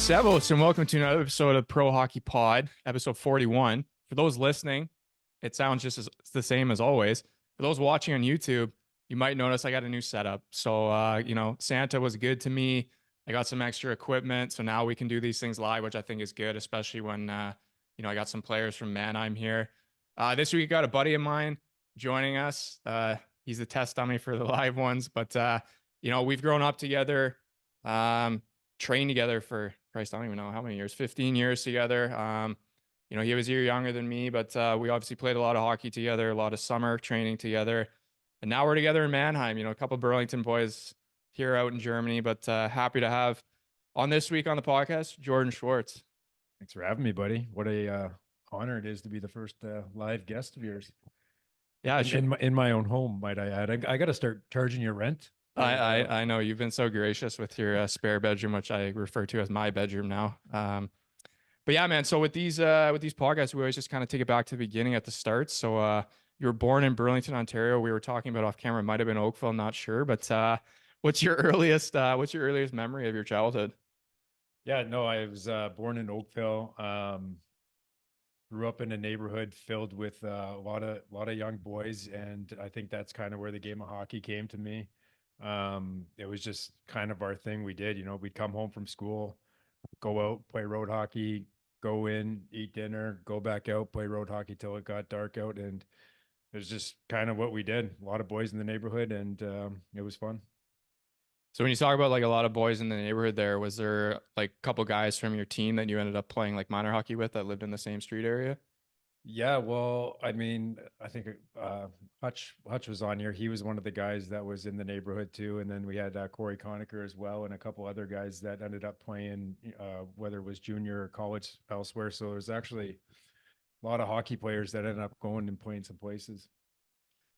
Servus, and welcome to another episode of Pro Hockey Pod, episode 41. For those listening, it sounds just as the same as always. For those watching on YouTube, you might notice I got a new setup. So, Santa was good to me. I got some extra equipment, so now we can do these things live, which I think is good, especially when, I got some players from Mannheim here. This week, I got a buddy of mine joining us. He's the test dummy for the live ones, but, we've grown up together. Trained together for Christ, I don't even know how many years, 15 years together. He was a year younger than me, but we obviously played a lot of hockey together, a lot of summer training together. And now we're together in Mannheim, a couple of Burlington boys here out in Germany, but happy to have on this week on the podcast, Jordan Szwarz. Thanks for having me, buddy. What a honor it is to be the first live guest of yours. Yeah, in my own home, might I add. I got to start charging your rent. I know you've been so gracious with your spare bedroom, which I refer to as my bedroom now. But yeah, man. So with these podcasts, we always just kind of take it back to the beginning at the start. So you were born in Burlington, Ontario. We were talking about off camera. It might have been Oakville, not sure. But what's your earliest memory of your childhood? Yeah, no, I was born in Oakville. Grew up in a neighborhood filled with a lot of young boys, and I think that's kind of where the game of hockey came to me. It was just kind of our thing. We did, we'd come home from school, go out, play road hockey, go in, eat dinner, go back out, play road hockey till it got dark out. And it was just kind of what we did. A lot of boys in the neighborhood, and it was fun. So when you talk about like a lot of boys in the neighborhood there, was there like a couple guys from your team that you ended up playing like minor hockey with that lived in the same street area? Yeah, well, I mean, I think Hutch was on here. He was one of the guys that was in the neighborhood too, and then we had Corey Conacher as well, and a couple other guys that ended up playing, whether it was junior or college elsewhere. So there's actually a lot of hockey players that ended up going and playing some places.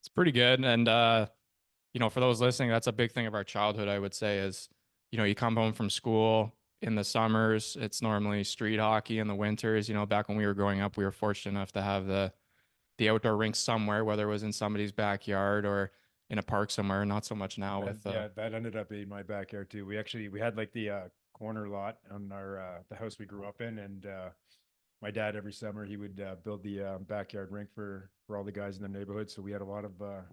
It's pretty good, and for those listening, that's a big thing of our childhood, I would say, is you come home from school in the summers, it's normally street hockey. In the winters, back when we were growing up, we were fortunate enough to have the outdoor rink somewhere, whether it was in somebody's backyard or in a park somewhere. Not so much now with that ended up being my backyard too. We had like the corner lot on our the house we grew up in, and my dad every summer he would build the backyard rink for all the guys in the neighborhood. So we had a lot of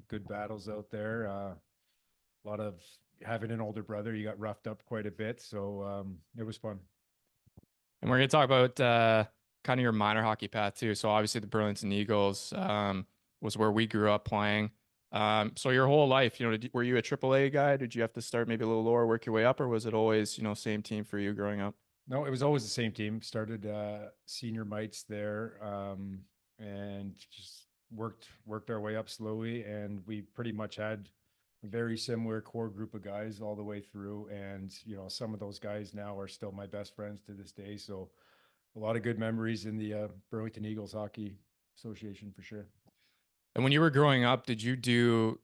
good battles out there. A lot of having an older brother, you got roughed up quite a bit. So it was fun. And we're going to talk about kind of your minor hockey path too. So obviously the Burlington Eagles was where we grew up playing. So your whole life, were you a AAA guy? Did you have to start maybe a little lower, work your way up, or was it always, same team for you growing up? No, it was always the same team. Started senior mites there, and just worked our way up slowly, and we pretty much had a very similar core group of guys all the way through. And some of those guys now are still my best friends to this day. So a lot of good memories in the Burlington Eagles Hockey Association for sure. And when you were growing up, did you do,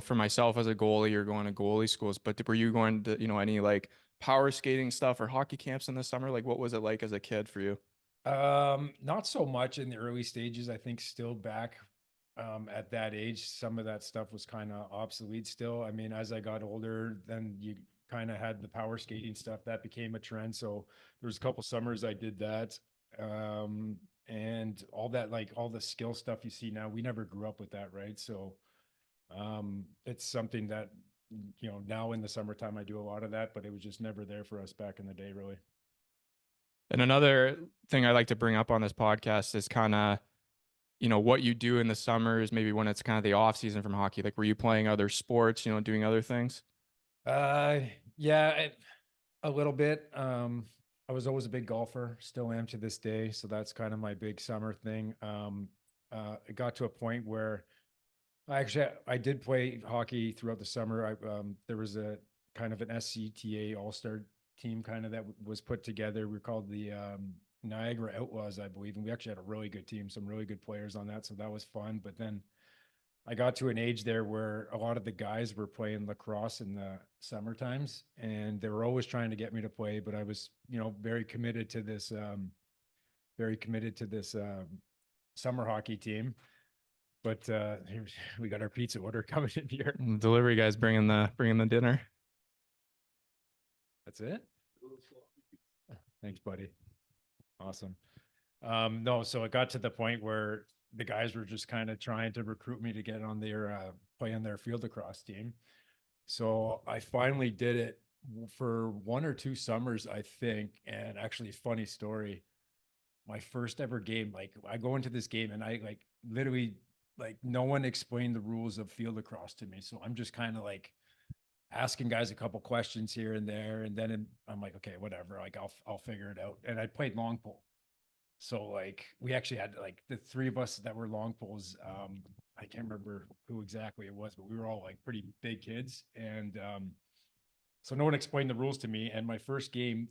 for myself as a goalie, you're going to goalie schools, but were you going to, any like power skating stuff or hockey camps in the summer? Like what was it like as a kid for you? Not so much in the early stages. I think still back at that age, some of that stuff was kind of obsolete still. I mean, as I got older, then you kind of had the power skating stuff that became a trend. So there was a couple summers I did that. And all that, like all the skill stuff you see now, we never grew up with that, right? So it's something that, now in the summertime I do a lot of that, but it was just never there for us back in the day, really. And another thing I like to bring up on this podcast is kind of, what you do in the summers, maybe when it's kind of the off season from hockey. Like, were you playing other sports, doing other things? Yeah, a little bit. I was always a big golfer, still am to this day. So that's kind of my big summer thing. It got to a point where I did play hockey throughout the summer. There was a kind of an SCTA all-star team kind of that was put together. We were called the Niagara Outlaws, I believe. And we actually had a really good team, some really good players on that. So that was fun. But then I got to an age there where a lot of the guys were playing lacrosse in the summer times, and they were always trying to get me to play, but I was, very committed to this, summer hockey team. But we got our pizza order coming in here. Delivery guys bringing the dinner. That's it. Thanks, buddy. Awesome. No, so it got to the point where the guys were just kind of trying to recruit me to get on their play on their field lacrosse team. So I finally did it for 1 or 2 summers, I think. And actually, funny story. My first ever game, like I go into this game and I like literally like no one explained the rules of field lacrosse to me. So I'm just kind of like asking guys a couple questions here and there. And then I'm like, okay, whatever. Like I'll figure it out. And I played long pole. So like we actually had like the three of us that were long poles. I can't remember who exactly it was, but we were all like pretty big kids. And so no one explained the rules to me. And my first game,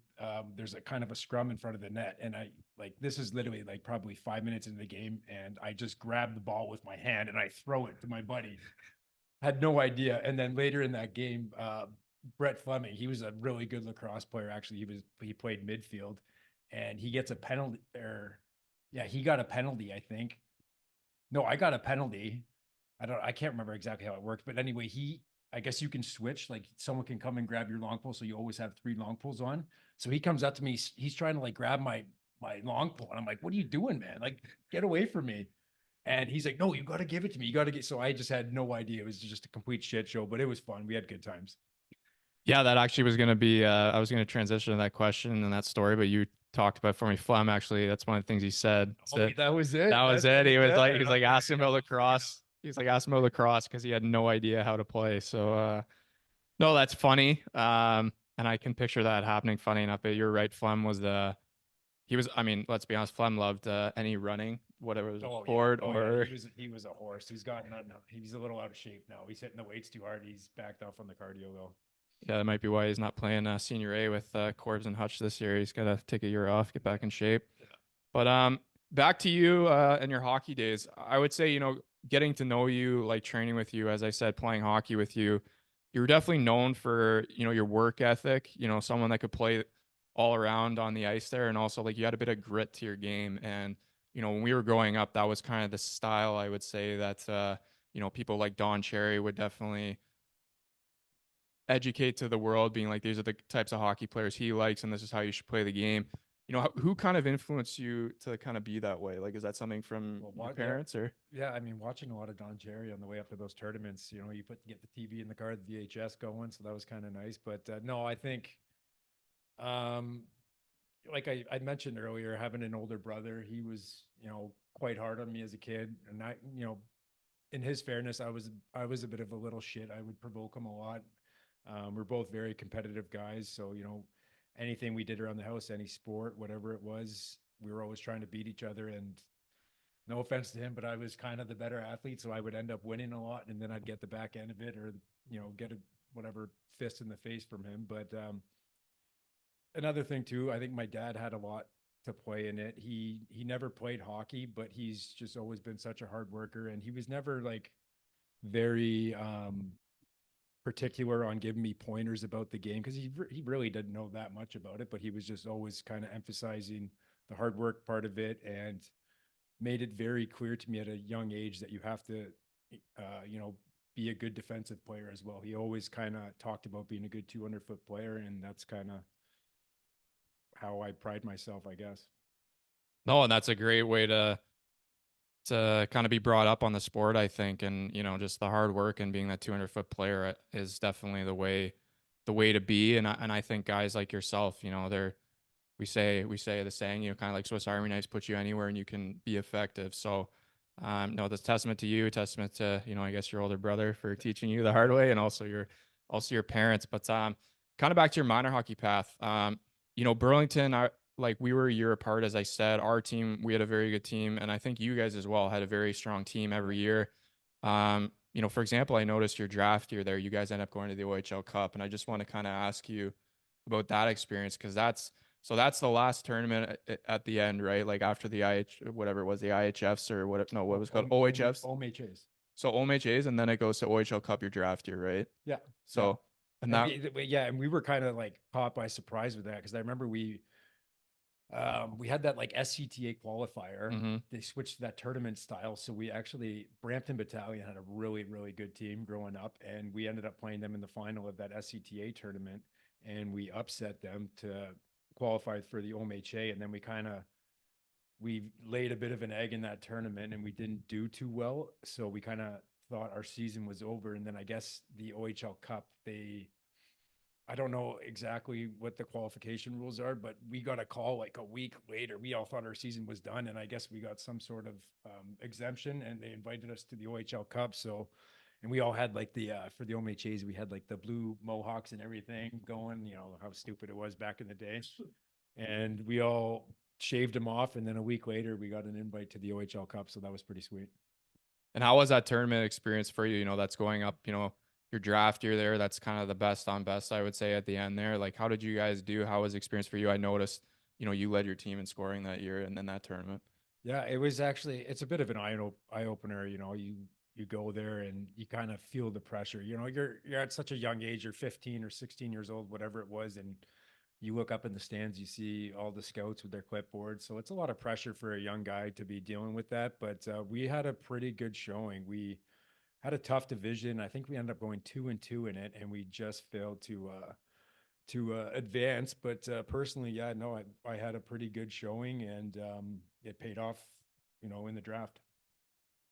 there's a kind of a scrum in front of the net. And I like this is literally like probably 5 minutes into the game. And I just grab the ball with my hand and I throw it to my buddy. Had no idea. And then later in that game, Brett Fleming, he was a really good lacrosse player. Actually, he played midfield, and he gets a penalty. Or yeah, he got a penalty. I think. No, I got a penalty. I can't remember exactly how it worked, but anyway, I guess you can switch. Like someone can come and grab your long pole, so you always have three long poles on. So he comes up to me. He's trying to like grab my long pole, and I'm like, "What are you doing, man? Like, get away from me!" And he's like, "No, you got to give it to me. You got to get." So I just had no idea. It was just a complete shit show, but it was fun. We had good times. Yeah, that actually was going to be, I was going to transition to that question and that story, but you talked about for me, Flem, actually, that's one of the things he said. Oh, So that was it. that was it. He was like asking about Okay. lacrosse. He's like asking about lacrosse because he had no idea how to play. So, no, that's funny. And I can picture that happening. Funny enough, but you're right. Flem was he was, I mean, let's be honest, Flem loved any running, whatever it was, a Oh yeah. sport Oh yeah. or He was a horse. He's gotten he's a little out of shape now. He's hitting the weights too hard. He's backed off on the cardio though. yeah, that might be why he's not playing Senior A with Corbs and Hutch this year. He's got to take a year off, get back in shape. But back to you and your hockey days. I would say, getting to know you, like training with you, as I said, playing hockey with you, you were definitely known for, your work ethic, someone that could play all around on the ice there. And also like you had a bit of grit to your game. And, when we were growing up, that was kind of the style I would say that, people like Don Cherry would definitely educate to the world, being like, these are the types of hockey players he likes, and this is how you should play the game. Who kind of influenced you to kind of be that way? Like, is that something from Well, your what? Yeah. parents or? Yeah, I mean, watching a lot of Don Cherry on the way up to those tournaments, you get the TV in the car, the VHS going, so that was kind of nice. But no, I think, um, like I mentioned earlier, having an older brother, he was, quite hard on me as a kid, and in his fairness, I was a bit of a little shit. I would provoke him a lot. We're both very competitive guys, so anything we did around the house, any sport, whatever it was, we were always trying to beat each other. And no offense to him, but I was kind of the better athlete, so I would end up winning a lot, and then I'd get the back end of it, or get a whatever fist in the face from him. But another thing too, I think my dad had a lot to play in it. He never played hockey, but he's just always been such a hard worker, and he was never like very particular on giving me pointers about the game because he really didn't know that much about it, but he was just always kind of emphasizing the hard work part of it, and made it very clear to me at a young age that you have to, be a good defensive player as well. He always kind of talked about being a good 200-foot player, and that's kind of how I pride myself, I guess. No, and that's a great way to kind of be brought up on the sport, I think, and just the hard work and being that 200-foot player is definitely the way to be. And I think guys like yourself, they're we say the saying, kind of like Swiss Army knives, put you anywhere and you can be effective. So, no, that's testament to you, testament to, I guess your older brother for teaching you the hard way, and also your parents. But kind of back to your minor hockey path. Burlington, we were a year apart, as I said. Our team, we had a very good team, and I think you guys as well had a very strong team every year. For example, I noticed your draft year there, you guys end up going to the OHL Cup, and I just want to kind of ask you about that experience because that's the last tournament at the end, right? Like after the whatever it was, the IHFs or what? No, what was it called? OHFs. OMHAs. So OMHAs, and then it goes to OHL Cup your draft year, right? Yeah. Yeah. So and that Yeah, and we were kind of like caught by surprise with that because I remember we had that like SCTA qualifier. hmm They switched to that tournament style, so we actually Brampton Battalion had a really really good team growing up, and we ended up playing them in the final of that SCTA tournament, and we upset them to qualified for the OMHA, and then we laid a bit of an egg in that tournament, and we didn't do too well. So we kind of thought our season was over. And then I guess the OHL Cup, I don't know exactly what the qualification rules are, but we got a call like a week later. We all thought our season was done, and I guess we got some sort of exemption, and they invited us to the OHL Cup. So, and we all had like the for the OMHAs, we had like the blue mohawks and everything going. You know how stupid it was back in the day, and we all shaved them off. And then a week later, we got an invite to the OHL Cup, so that was pretty sweet. And how was that tournament experience for you? You know, that's going up, you know, your draft year there. That's kind of the best on best, I would say, at the end there. Like, how did you guys do? How was the experience for you? I noticed, you know, you led your team in scoring that year and then that tournament. Yeah, it was actually, it's a bit of an eye opener. You know, you go there and you kind of feel the pressure. You know, you're at such a young age. You're 15 or 16 years old, whatever it was, and you look up in the stands, you see all the scouts with their clipboards. So it's a lot of pressure for a young guy to be dealing with that. But we had a pretty good showing. We had a tough division. I think we ended up going 2-2 in it, and we just failed to advance. But personally, yeah, no, I had a pretty good showing, and it paid off, you know, in the draft.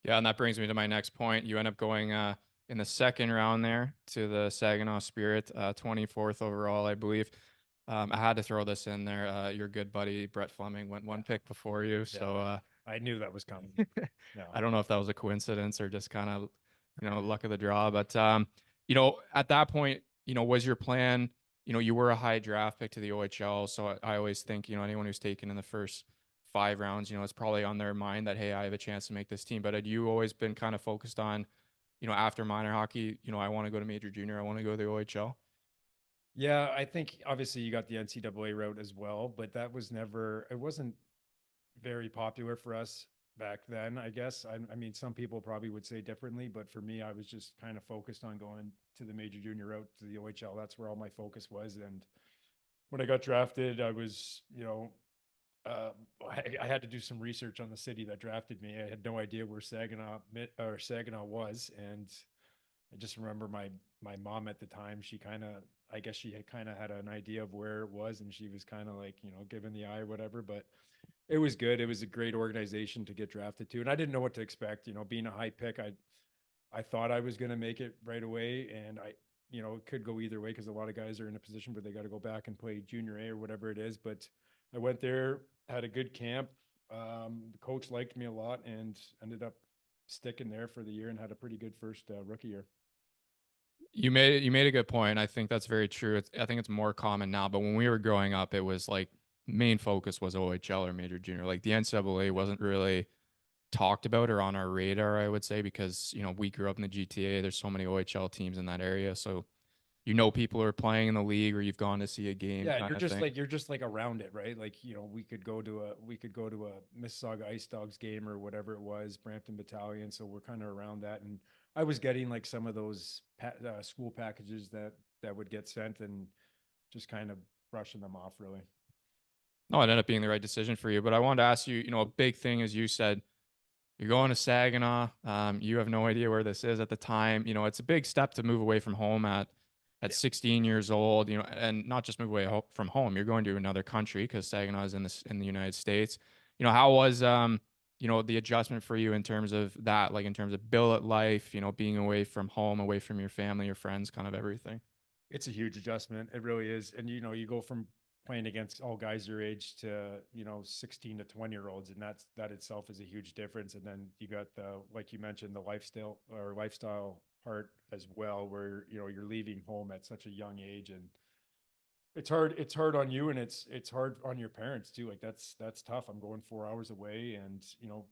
Yeah, and that brings me to my next point. You end up going in the second round there to the Saginaw Spirit, 24th overall, I believe. I had to throw this in there. Your good buddy Brett Fleming went one pick before you, Yeah, so I knew that was coming. No. I don't know if that was a coincidence or just kind of, you know, luck of the draw. But you know, at that point, you know, was your plan? You know, you were a high draft pick to the OHL, so I always think, you know, anyone who's taken in the first 5 rounds, you know, it's probably on their mind that, hey, I have a chance to make this team. But had you always been kind of focused on, you know, after minor hockey, you know, I want to go to major junior, I want to go to the OHL? Yeah, I think obviously you got the NCAA route as well, but that was never, it wasn't very popular for us back then, I guess. I mean, some people probably would say differently, but for me, I was just kind of focused on going to the major junior route to the OHL. That's where all my focus was. And when I got drafted, I was, you know, uh, I had to do some research on the city that drafted me. I had no idea where Saginaw was, and I just remember my mom at the time. She kind of, I guess she had kind of had an idea of where it was, and she was kind of like, you know, giving the eye or whatever. But it was good. It was a great organization to get drafted to, and I didn't know what to expect. You know, being a high pick, I thought I was going to make it right away, and you know, it could go either way because a lot of guys are in a position where they got to go back and play junior A or whatever it is. But I went there, had a good camp. The coach liked me a lot, and ended up sticking there for the year and had a pretty good first rookie year. You made a good point. I think that's very true. I think it's more common now, but when we were growing up, it was like main focus was OHL or major junior. Like the NCAA wasn't really talked about or on our radar, I would say, because you know we grew up in the GTA. There's so many OHL teams in that area, so you know people who are playing in the league or you've gone to see a game Yeah, and kind of thing. you're just like around it, right? Like, you know, we could go to a Mississauga Ice Dogs game or whatever it was, Brampton Battalion. So we're kind of around that, and I was getting like some of those school packages that would get sent, and just kind of brushing them off, really. No, it ended up being the right decision for you. But I wanted to ask you, you know, a big thing, as you said, you're going to Saginaw. You have no idea where this is at the time. You know, it's a big step to move away from home at Yeah. 16 years old. You know, and not just move away from home. You're going to another country because Saginaw is in the United States. You know, how was you know, the adjustment for you in terms of that, like in terms of billet life. You know, being away from home, away from your family, your friends, kind of everything. It's a huge adjustment. It really is. And you know, you go from playing against all guys your age to, you know, 16 to 20-year olds, and that itself is a huge difference. And then you got the, like you mentioned, the lifestyle part as well, where, you know, you're leaving home at such a young age, and it's hard on you, and it's hard on your parents too. Like that's tough. I'm going 4 hours away, and you know,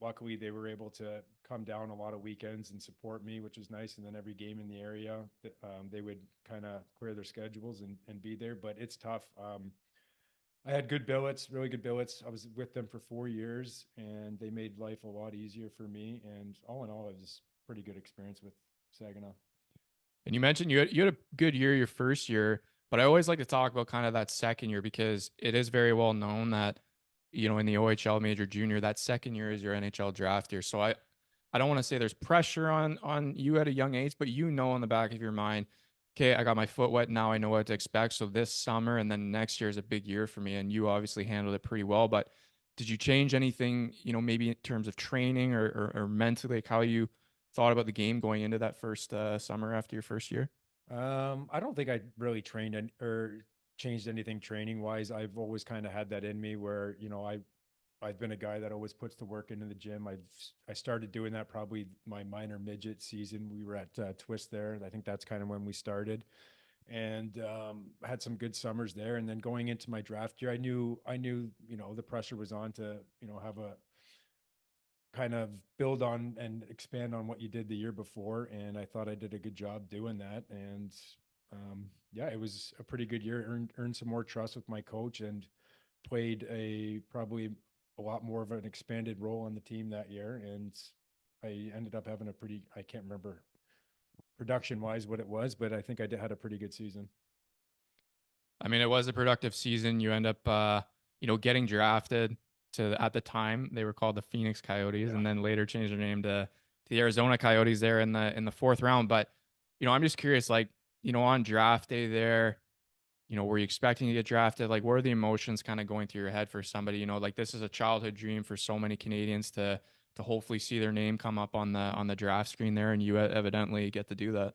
luckily they were able to come down a lot of weekends and support me, which was nice. And then every game in the area, they would kind of clear their schedules and be there. But it's tough. I had good billets, really good billets. I was with them for 4 years, and they made life a lot easier for me. And all in all, it was a pretty good experience with Saginaw. And you mentioned you had a good year your first year, but I always like to talk about kind of that second year because it is very well known that, you know, in the OHL major junior, that second year is your NHL draft year. I don't want to say there's pressure on you at a young age, but you know in the back of your mind, okay, I got my foot wet. Now I know what to expect. So this summer and then next year is a big year for me. And you obviously handled it pretty well. But did you change anything, maybe in terms of training or mentally, like how you thought about the game going into that first summer after your first year? I don't think I really or changed anything training wise. I've always kind of had that in me where, I've been a guy that always puts the work into the gym. I started doing that probably my minor midget season. We were at Twist there. I think that's kind of when we started, and had some good summers there. And then going into my draft year, I knew the pressure was on to have a kind of build on and expand on what you did the year before. And I thought I did a good job doing that. And yeah, it was a pretty good year. Earned some more trust with my coach and played probably a lot more of an expanded role on the team that year. And I ended up having I can't remember production wise what it was, but I think had a pretty good season. I mean, it was a productive season. You end up, getting drafted at the time they were called the Phoenix Coyotes, Yeah. and then later changed their name to the Arizona Coyotes there in the fourth round. But I'm just curious, like, on draft day there, were you expecting to get drafted? Like, what are the emotions kind of going through your head for somebody? Like this is a childhood dream for so many Canadians to hopefully see their name come up on the draft screen there, and you evidently get to do that.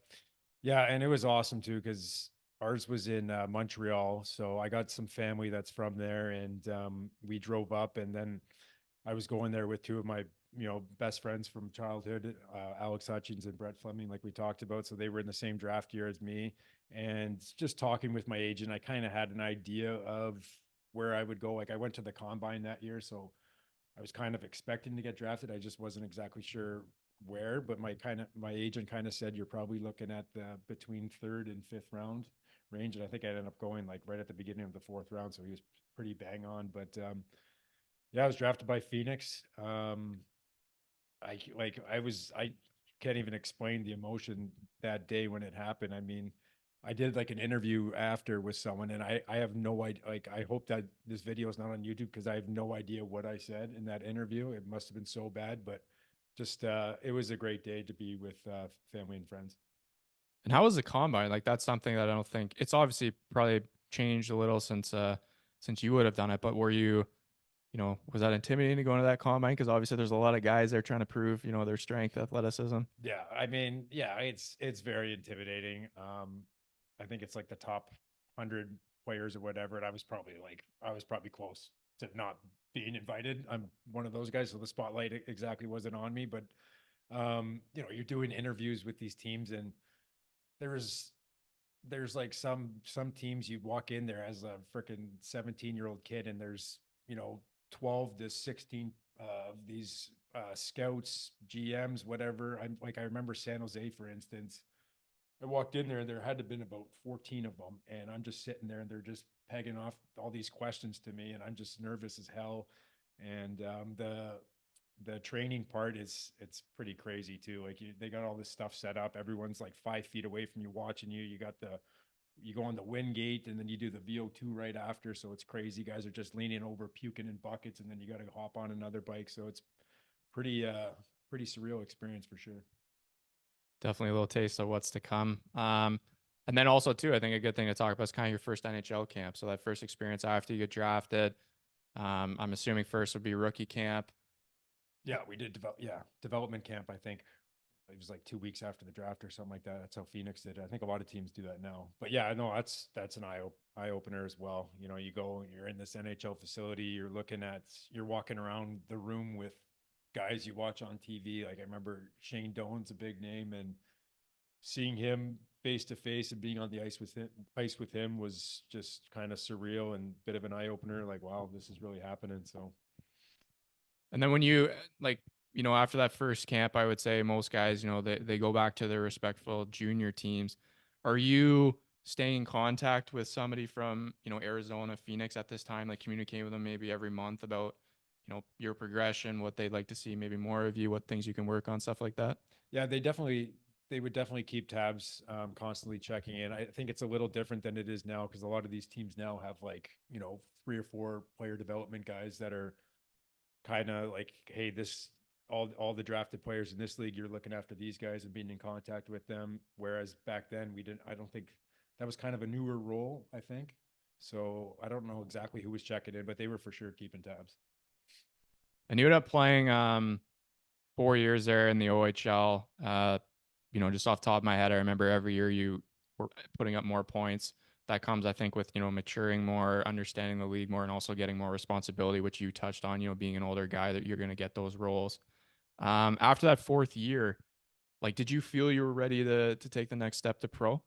Yeah, and it was awesome too because ours was in Montreal, so I got some family that's from there, and we drove up, and then I was going there with two of my best friends from childhood, Alex Hutchins and Brett Fleming, like we talked about. So they were in the same draft year as me, and just talking with my agent, I kind of had an idea of where I would go. Like I went to the combine that year, so I was kind of expecting to get drafted. I just wasn't exactly sure where, but my agent kind of said you're probably looking at the between third and fifth round range, and I think I ended up going like right at the beginning of the fourth round, so he was pretty bang on. But yeah, I was drafted by Phoenix. I can't even explain the emotion that day when it happened. I mean, I did like an interview after with someone, and I have no idea. Like, I hope that this video is not on YouTube because I have no idea what I said in that interview. It must have been so bad, but just it was a great day to be with family and friends. And how was the combine? Like that's something that I don't think it's obviously probably changed a little since you would have done it. But were you, was that intimidating to go into that combine? Because obviously there's a lot of guys there trying to prove, their strength, athleticism. Yeah, I mean, yeah, it's very intimidating. I think it's like the top 100 players or whatever, and I was probably close to not being invited. I'm one of those guys, so the spotlight exactly wasn't on me. But you're doing interviews with these teams, and there's there's like some teams you walk in there as a freaking 17-year-old kid, and there's 12 to 16 of these scouts, GMs, whatever. I remember San Jose, for instance. I walked in there and there had to have been about 14 of them. And I'm just sitting there and they're just pegging off all these questions to me. And I'm just nervous as hell. And the training part it's pretty crazy too. Like they got all this stuff set up. Everyone's like 5 feet away from you watching you. You go on the wind gate and then you do the VO2 right after. So it's crazy. Guys are just leaning over, puking in buckets, and then you got to hop on another bike. So it's pretty surreal experience for sure. Definitely a little taste of what's to come. And then also too, I think a good thing to talk about is kind of your first NHL camp. So that first experience after you get drafted. I'm assuming first would be rookie camp. Yeah, we did development camp. I think it was like 2 weeks after the draft or something like that. That's how Phoenix did it. I think a lot of teams do that now. But yeah, no, that's an eye opener as well. You go, you're in this NHL facility, you're walking around the room with guys you watch on TV. Like I remember Shane Doan's a big name, and seeing him face to face and being on the ice with him was just kind of surreal and bit of an eye opener. Like, wow, this is really happening. So And then when you like, after that first camp, I would say most guys, they go back to their respectful junior teams. Are you staying in contact with somebody from, Arizona, Phoenix at this time, like communicating with them maybe every month about, your progression, what they'd like to see, maybe more of you, what things you can work on, stuff like that? yeah, they would definitely keep tabs, constantly checking in. I think it's a little different than it is now because a lot of these teams now have like 3 or 4 player development guys that are kind of like, hey, this all the drafted players in this league, you're looking after these guys and being in contact with them. Whereas back then we didn't. I don't think that was kind of a newer role, I think. So I don't know exactly who was checking in, but they were for sure keeping tabs. And you ended up playing 4 years there in the OHL. Just off the top of my head, I remember every year you were putting up more points. That comes, I think, with maturing more, understanding the league more, and also getting more responsibility, which you touched on. Being an older guy, that you're going to get those roles. After that 4th year, like, did you feel you were ready to take the next step to pro?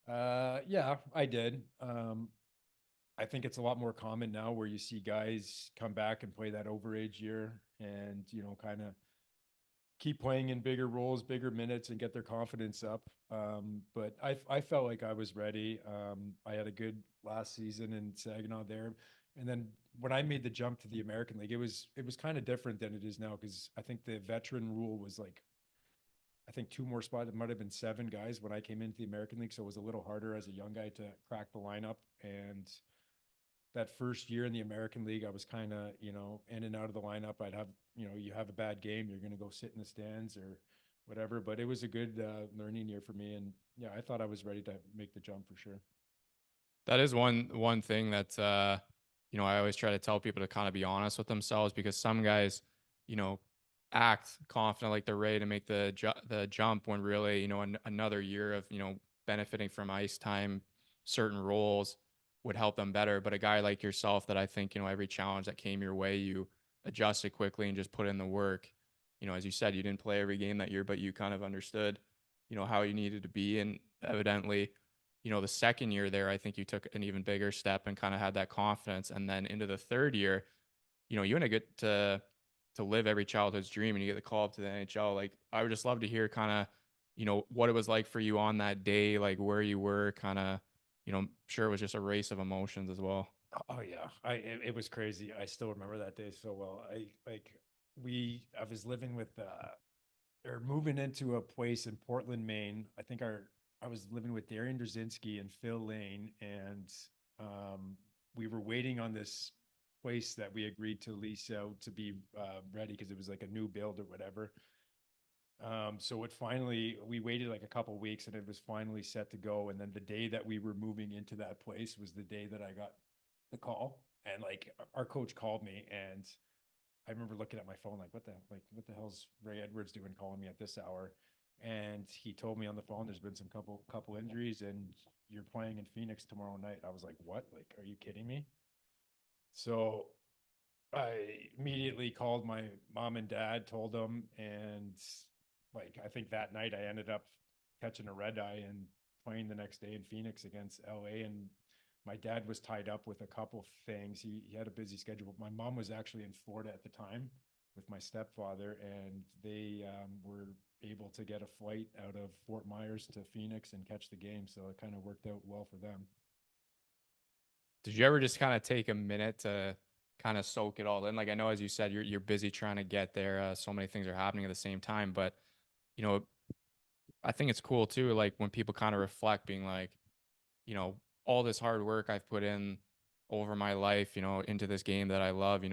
Yeah, I did. I think it's a lot more common now where you see guys come back and play that overage year and, kind of keep playing in bigger roles, bigger minutes, and get their confidence up. But I felt like I was ready. I had a good last season in Saginaw there. And then when I made the jump to the American League, it was kind of different than it is now because I think the veteran rule was like, I think two more spots. It might have been 7 guys when I came into the American League, so it was a little harder as a young guy to crack the lineup. And that first year in the American League, I was kind of, in and out of the lineup. I'd have, you have a bad game, you're going to go sit in the stands or whatever. But it was a good learning year for me, and yeah, I thought I was ready to make the jump for sure. That is one thing that I always try to tell people to kind of be honest with themselves, because some guys, you know, act confident like they're ready to make the jump when really, another year of, benefiting from ice time, certain roles would help them better. But a guy like yourself, that I think, every challenge that came your way, you adjusted quickly and just put in the work. As you said, you didn't play every game that year, but you kind of understood, how you needed to be. And evidently, the second year there, I think you took an even bigger step and kind of had that confidence. And then into the third year, you want to get to live every childhood's dream, and you get the call up to the NHL. Like, I would just love to hear kind of, what it was like for you on that day, like where you were kind of, I'm sure it was just a race of emotions as well. Oh yeah, it was crazy. I still remember that day so well. I was living with or moving into a place in Portland, Maine. I was living with Darian Drzinski and Phil Lane, and we were waiting on this place that we agreed to lease out to be ready because it was like a new build or whatever. So we waited like a couple weeks and it was finally set to go. And then the day that we were moving into that place was the day that I got the call. And like our coach called me, and I remember looking at my phone like, what the hell's Ray Edwards doing calling me at this hour? And he told me on the phone, there's been some couple injuries and you're playing in Phoenix tomorrow night. I was like, what? Like, are you kidding me? So I immediately called my mom and dad, told them, and like I think that night I ended up catching a red eye and playing the next day in Phoenix against LA. And my dad was tied up with a couple things. He had a busy schedule, but my mom was actually in Florida at the time with my stepfather, and they were able to get a flight out of Fort Myers to Phoenix and catch the game. So it kind of worked out well for them. Did you ever just kind of take a minute to kind of soak it all in? Like, I know, as you said, you're busy trying to get there. So many things are happening at the same time, but you know, I think it's cool too. Like when people kind of reflect, being like, all this hard work I've put in over my life, into this game that I love,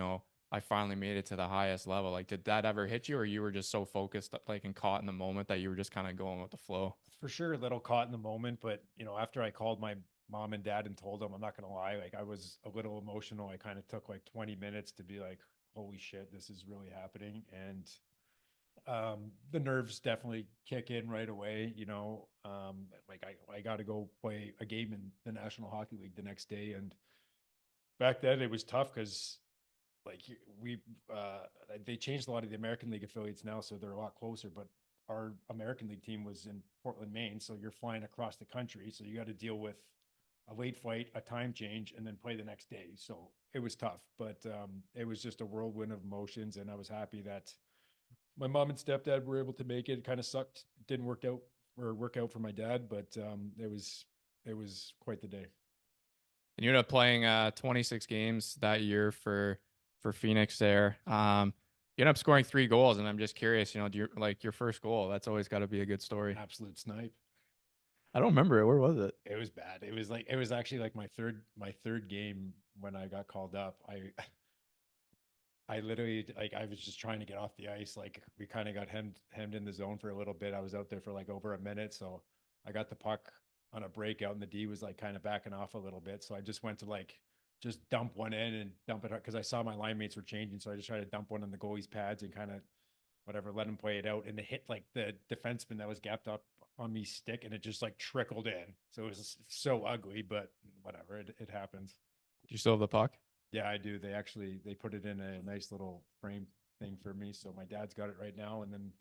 I finally made it to the highest level. Like, did that ever hit you, or you were just so focused, like, and caught in the moment that you were just kind of going with the flow? For sure, a little caught in the moment, but after I called my mom and dad and told them, I'm not gonna lie, like I was a little emotional. I kind of took like 20 minutes to be like, holy shit, this is really happening. And the nerves definitely kick in right away. Like I got to go play a game in the National Hockey League the next day, and back then it was tough because like we they changed a lot of the American League affiliates now, so they're a lot closer. But our American League team was in Portland, Maine, so you're flying across the country, so you got to deal with a late flight, a time change, and then play the next day. So it was tough, but it was just a whirlwind of emotions, and I was happy that my mom and stepdad were able to make it. It kind of sucked, didn't work out for my dad, but it was quite the day. And you ended up playing 26 games that year for Phoenix there. You ended up scoring 3 goals, and I'm just curious, do you like your first goal? That's always got to be a good story. Absolute snipe. I don't remember it. Where was it? It was bad. It was actually like my third game when I got called up. I literally like I was just trying to get off the ice. Like we kind of got hemmed in the zone for a little bit. I was out there for like over a minute, so I got the puck on a breakout, and the D was like kind of backing off a little bit. So I just went to like just dump one in and dump it because I saw my line mates were changing. So I just tried to dump one on the goalie's pads and kind of whatever, let him play it out. And it hit like the defenseman that was gapped up on me stick, and it just like trickled in. So it was so ugly, but whatever, it happens. Do you still have the puck? Yeah, I do. They put it in a nice little frame thing for me. So my dad's got it right now, and then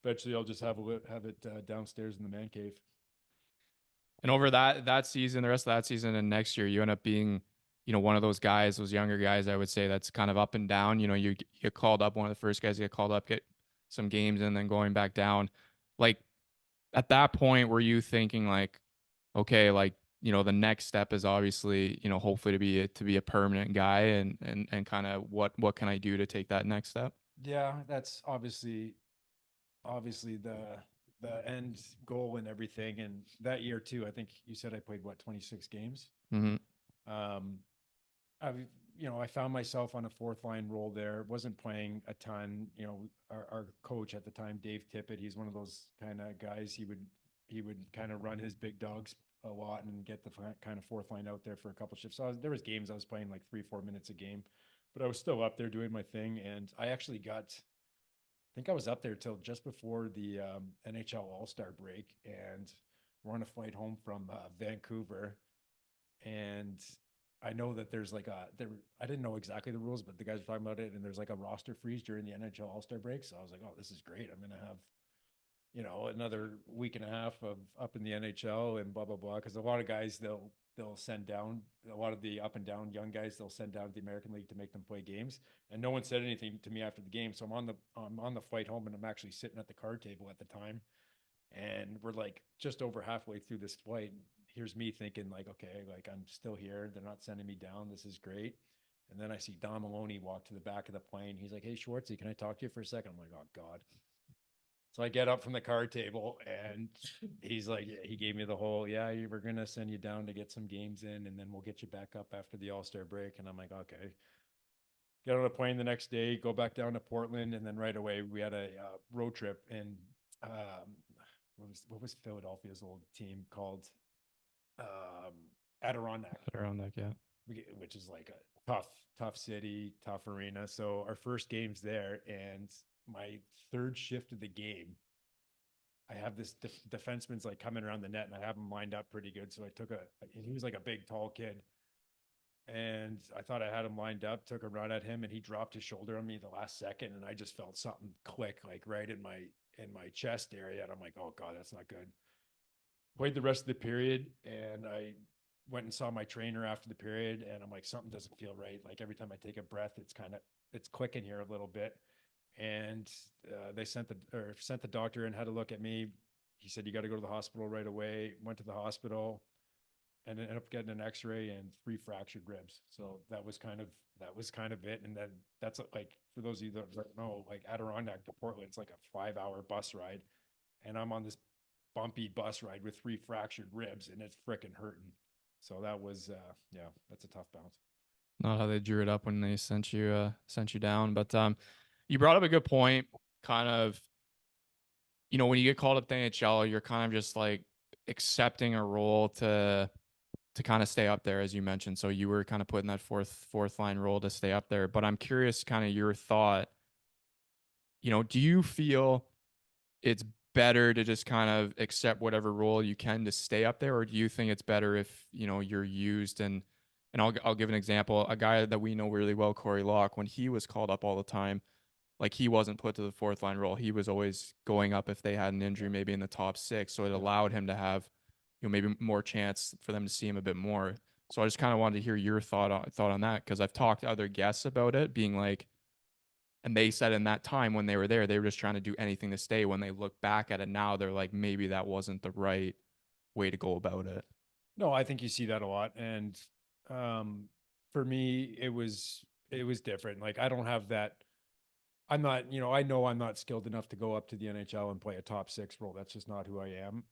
eventually I'll just have it downstairs in the man cave. And over that season, the rest of that season and next year, you end up being, one of those guys, those younger guys, I would say, that's kind of up and down. You get called up, one of the first guys to get called up, get some games, and then going back down. Like at that point, were you thinking like, okay, like, the next step is obviously, hopefully to be a permanent guy, and kind of what can I do to take that next step? Yeah, that's obviously the end goal and everything. And that year too, I think you said I played what 26 games. Mm-hmm. Um, I found myself on a fourth line role there. Wasn't playing a ton. Our coach at the time, Dave Tippett, he's one of those kind of guys. He would kind of run his big dogs a lot and get the kind of fourth line out there for a couple shifts. So there was games I was playing like 3-4 minutes a game, but I was still up there doing my thing. And I actually think I was up there till just before the NHL All Star break, and we're on a flight home from Vancouver, and I know that there's like I didn't know exactly the rules, but the guys were talking about it, and there's like a roster freeze during the NHL All Star break. So I was like, oh, this is great. I'm gonna have another week and a half of up in the NHL and blah blah blah. Because a lot of guys they'll send down a lot of the up and down young guys. They'll send down to the American League to make them play games, and no one said anything to me after the game. So I'm on the flight home, and I'm actually sitting at the card table at the time, and we're like just over halfway through this flight. Here's me thinking like, okay, like I'm still here. They're not sending me down. This is great. And then I see Don Maloney walk to the back of the plane. He's like, "Hey, Schwartzy, can I talk to you for a second?" I'm like, "Oh God." So I get up from the card table, and he's like, he gave me the whole, yeah, we're going to send you down to get some games in, and then we'll get you back up after the All-Star break. And I'm like, okay. Get on a plane the next day, go back down to Portland. And then right away we had a road trip, and what was Philadelphia's old team called? Um, Adirondack, Adirondack, yeah. which is like a tough city, tough arena. So our first game's there, and my third shift of the game, I have this defenseman's like coming around the net, and I have him lined up pretty good. So I took he was like a big, tall kid. And I thought I had him lined up, took a run at him, and he dropped his shoulder on me the last second. And I just felt something click like right in my chest area. And I'm like, oh God, that's not good. Played the rest of the period, and I went and saw my trainer after the period, and I'm like, something doesn't feel right. Like every time I take a breath, it's clicking here a little bit. And they sent the doctor and had a look at me. He said, you got to go to the hospital right away. Went to the hospital and ended up getting an x-ray and 3 fractured ribs. So that was kind of it. And then that's like, for those of you that don't know, like Adirondack to Portland, it's like a 5-hour bus ride. And I'm on this bumpy bus ride with 3 fractured ribs, and it's freaking hurting. So that was, that's a tough bounce. Not how they drew it up when they sent you down. But you brought up a good point. Kind of, when you get called up to the NHL, you're kind of just like accepting a role to kind of stay up there, as you mentioned. So you were kind of put in that fourth line role to stay up there. But I'm curious, kind of your thought. Do you feel it's better to just kind of accept whatever role you can to stay up there, or do you think it's better if you're used and I'll give an example. A guy that we know really well, Corey Locke, when he was called up all the time, like he wasn't put to the fourth line role. He was always going up if they had an injury, maybe in the top 6. So it allowed him to have, maybe more chance for them to see him a bit more. So I just kind of wanted to hear your thought on that, because I've talked to other guests about it being like, and they said in that time when they were there, they were just trying to do anything to stay. When they look back at it now, they're like, maybe that wasn't the right way to go about it. No, I think you see that a lot. And for me, it was different. Like I don't have that. I'm not, I know I'm not skilled enough to go up to the NHL and play a top 6 role. That's just not who I am.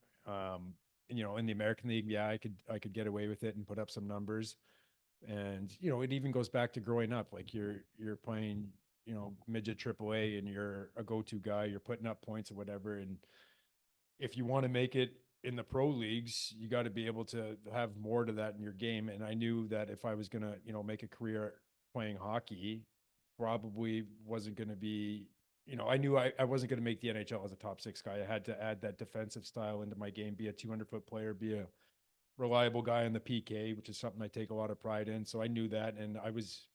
In the American League, yeah, I could get away with it and put up some numbers. And it even goes back to growing up. Like you're playing midget AAA and you're a go-to guy, you're putting up points or whatever. And if you want to make it in the pro leagues, you got to be able to have more to that in your game. And I knew that if I was going to, make a career playing hockey, probably wasn't going to be, I knew I wasn't going to make the NHL as a top six guy. I had to add that defensive style into my game, be a 200-foot player, be a reliable guy in the PK, which is something I take a lot of pride in. So I knew that. And I was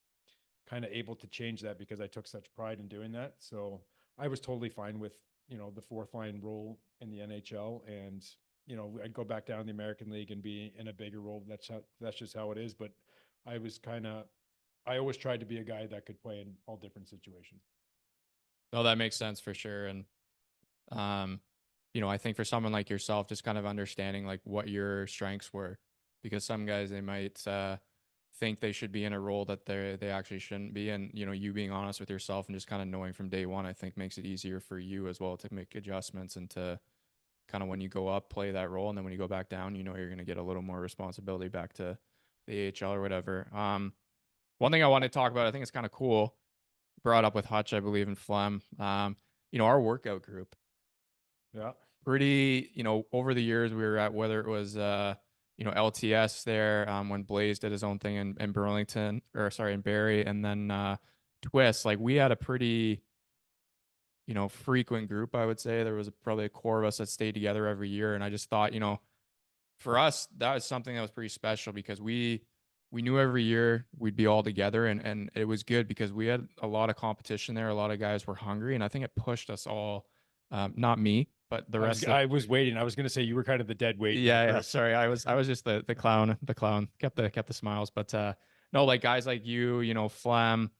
kind of able to change that because I took such pride in doing that. So I was totally fine with, the fourth line role in the NHL. And, I'd go back down the American League and be in a bigger role. That's just how it is. But I always tried to be a guy that could play in all different situations. No, that makes sense for sure. And, I think for someone like yourself, just kind of understanding like what your strengths were, because some guys, they might, think they should be in a role that they actually shouldn't be. And, you being honest with yourself and just kind of knowing from day one, I think makes it easier for you as well to make adjustments and to kind of, when you go up, play that role. And then when you go back down, you're going to get a little more responsibility back to the AHL or whatever. One thing I want to talk about, I think it's kind of cool, brought up with Hutch, I believe, in Flem. Our workout group, Yeah. pretty, over the years we were at, whether it was, LTS there, when Blaze did his own thing in Burlington, or sorry, in Barrie, and then Twist, like we had a pretty, frequent group, I would say. There was probably a core of us that stayed together every year. And I just thought, for us, that was something that was pretty special because we knew every year we'd be all together, and it was good because we had a lot of competition there. A lot of guys were hungry, and I think it pushed us all, not me, but the rest of. I was waiting. I was going to say you were kind of the dead weight. Yeah. Sorry, I was just the clown. The clown kept the smiles, but no, like guys like you, Flem,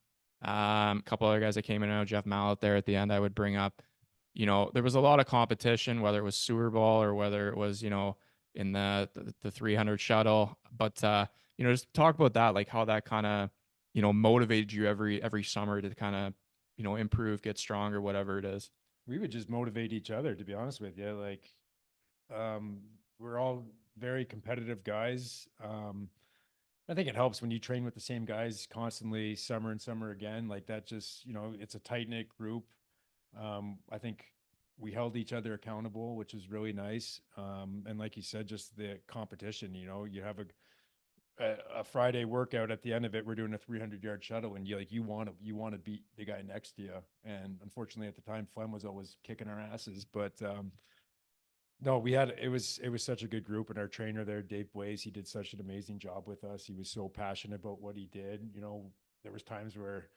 a couple other guys that came in. I know Jeff Mallet there at the end. I would bring up, there was a lot of competition, whether it was sewer ball or whether it was, in the 300 shuttle. But just talk about that, like how that kind of, motivated you every summer to kind of, improve, get stronger, whatever it is. We would just motivate each other, to be honest with you. Like, we're all very competitive guys. I think it helps when you train with the same guys constantly, summer and summer again. Like that, just it's a tight knit group. I think we held each other accountable, which is really nice. And like you said, just the competition. You have a Friday workout. At the end of it, we're doing a 300-yard shuttle, and you want to beat the guy next to you. And unfortunately, at the time, Flem was always kicking our asses, but no, it was such a good group. And our trainer there, Dave Blaze, he did such an amazing job with us. He was so passionate about what he did. There was times where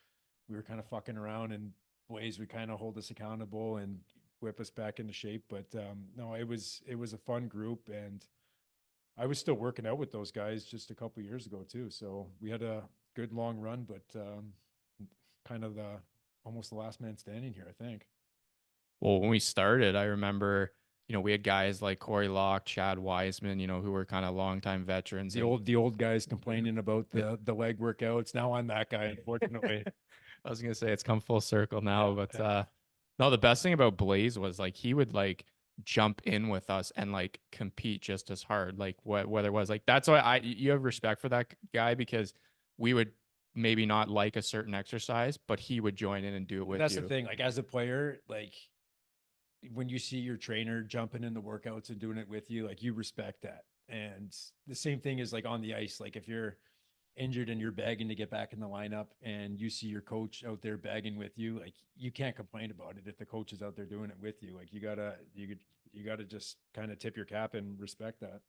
we were kind of fucking around, and Blaze would kind of hold us accountable and whip us back into shape. But no, it was a fun group, and I was still working out with those guys just a couple of years ago too. So we had a good long run, but kind of almost the last man standing here, I think. Well, when we started, I remember, we had guys like Corey Locke, Chad Wiseman, who were kind of longtime veterans. The old guys complaining about the leg workouts. Now I'm that guy, unfortunately. I was gonna say it's come full circle now, but no, the best thing about Blaze was like he would like jump in with us and like compete just as hard. Like whether it was like, that's why you have respect for that guy, because we would maybe not like a certain exercise, but he would join in and do it with That's you. the thing. Like as a player, like when you see your trainer jumping in the workouts and doing it with you, like you respect that. And the same thing is like on the ice. Like if you're injured and you're begging to get back in the lineup and you see your coach out there begging with you, like you can't complain about it if the coach is out there doing it with you. Like you gotta just kind of tip your cap and respect that.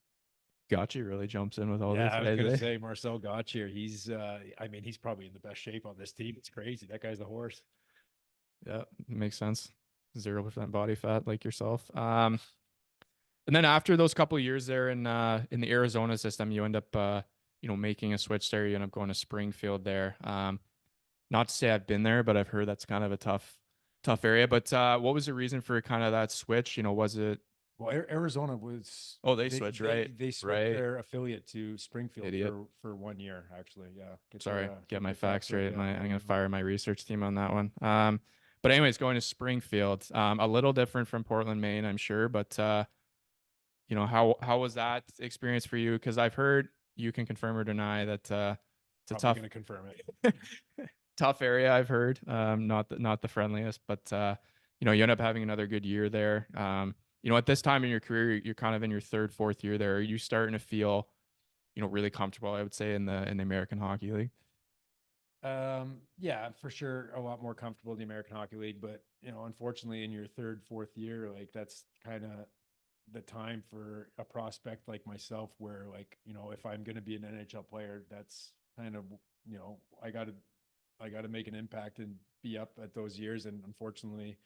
Gotcha really jumps in with all Yeah, this. I was gonna say Marcel Gauthier. He's he's probably in the best shape on this team. It's crazy. That guy's a horse. Yeah, makes sense. 0% body fat like yourself. And then after those couple of years there in the Arizona system, you end up making a switch there. You end up going to Springfield there. Not to say I've been there, but I've heard that's kind of a tough area. But what was the reason for kind of that switch? Was it? Well, Arizona was. Oh, they switched, right? They switched Right. their affiliate to Springfield Idiot. for 1 year, actually. Yeah. Sorry, get my facts right. straight. I'm gonna fire my research team on that one. But anyways, going to Springfield, a little different from Portland, Maine, I'm sure. But how was that experience for you? Because I've heard, you can confirm or deny that it's a Probably tough. going to confirm it. tough area, I've heard. Not the friendliest, but you end up having another good year there. At this time in your career, you're kind of in your third, fourth year there. Are you starting to feel, really comfortable, I would say, in the American Hockey League? Yeah, for sure, a lot more comfortable in the American Hockey League, but unfortunately, in your third, fourth year, like that's kind of the time for a prospect like myself, where like if I'm going to be an NHL player, that's kind of you know I got to I got to make an impact and be up at those years, and unfortunately,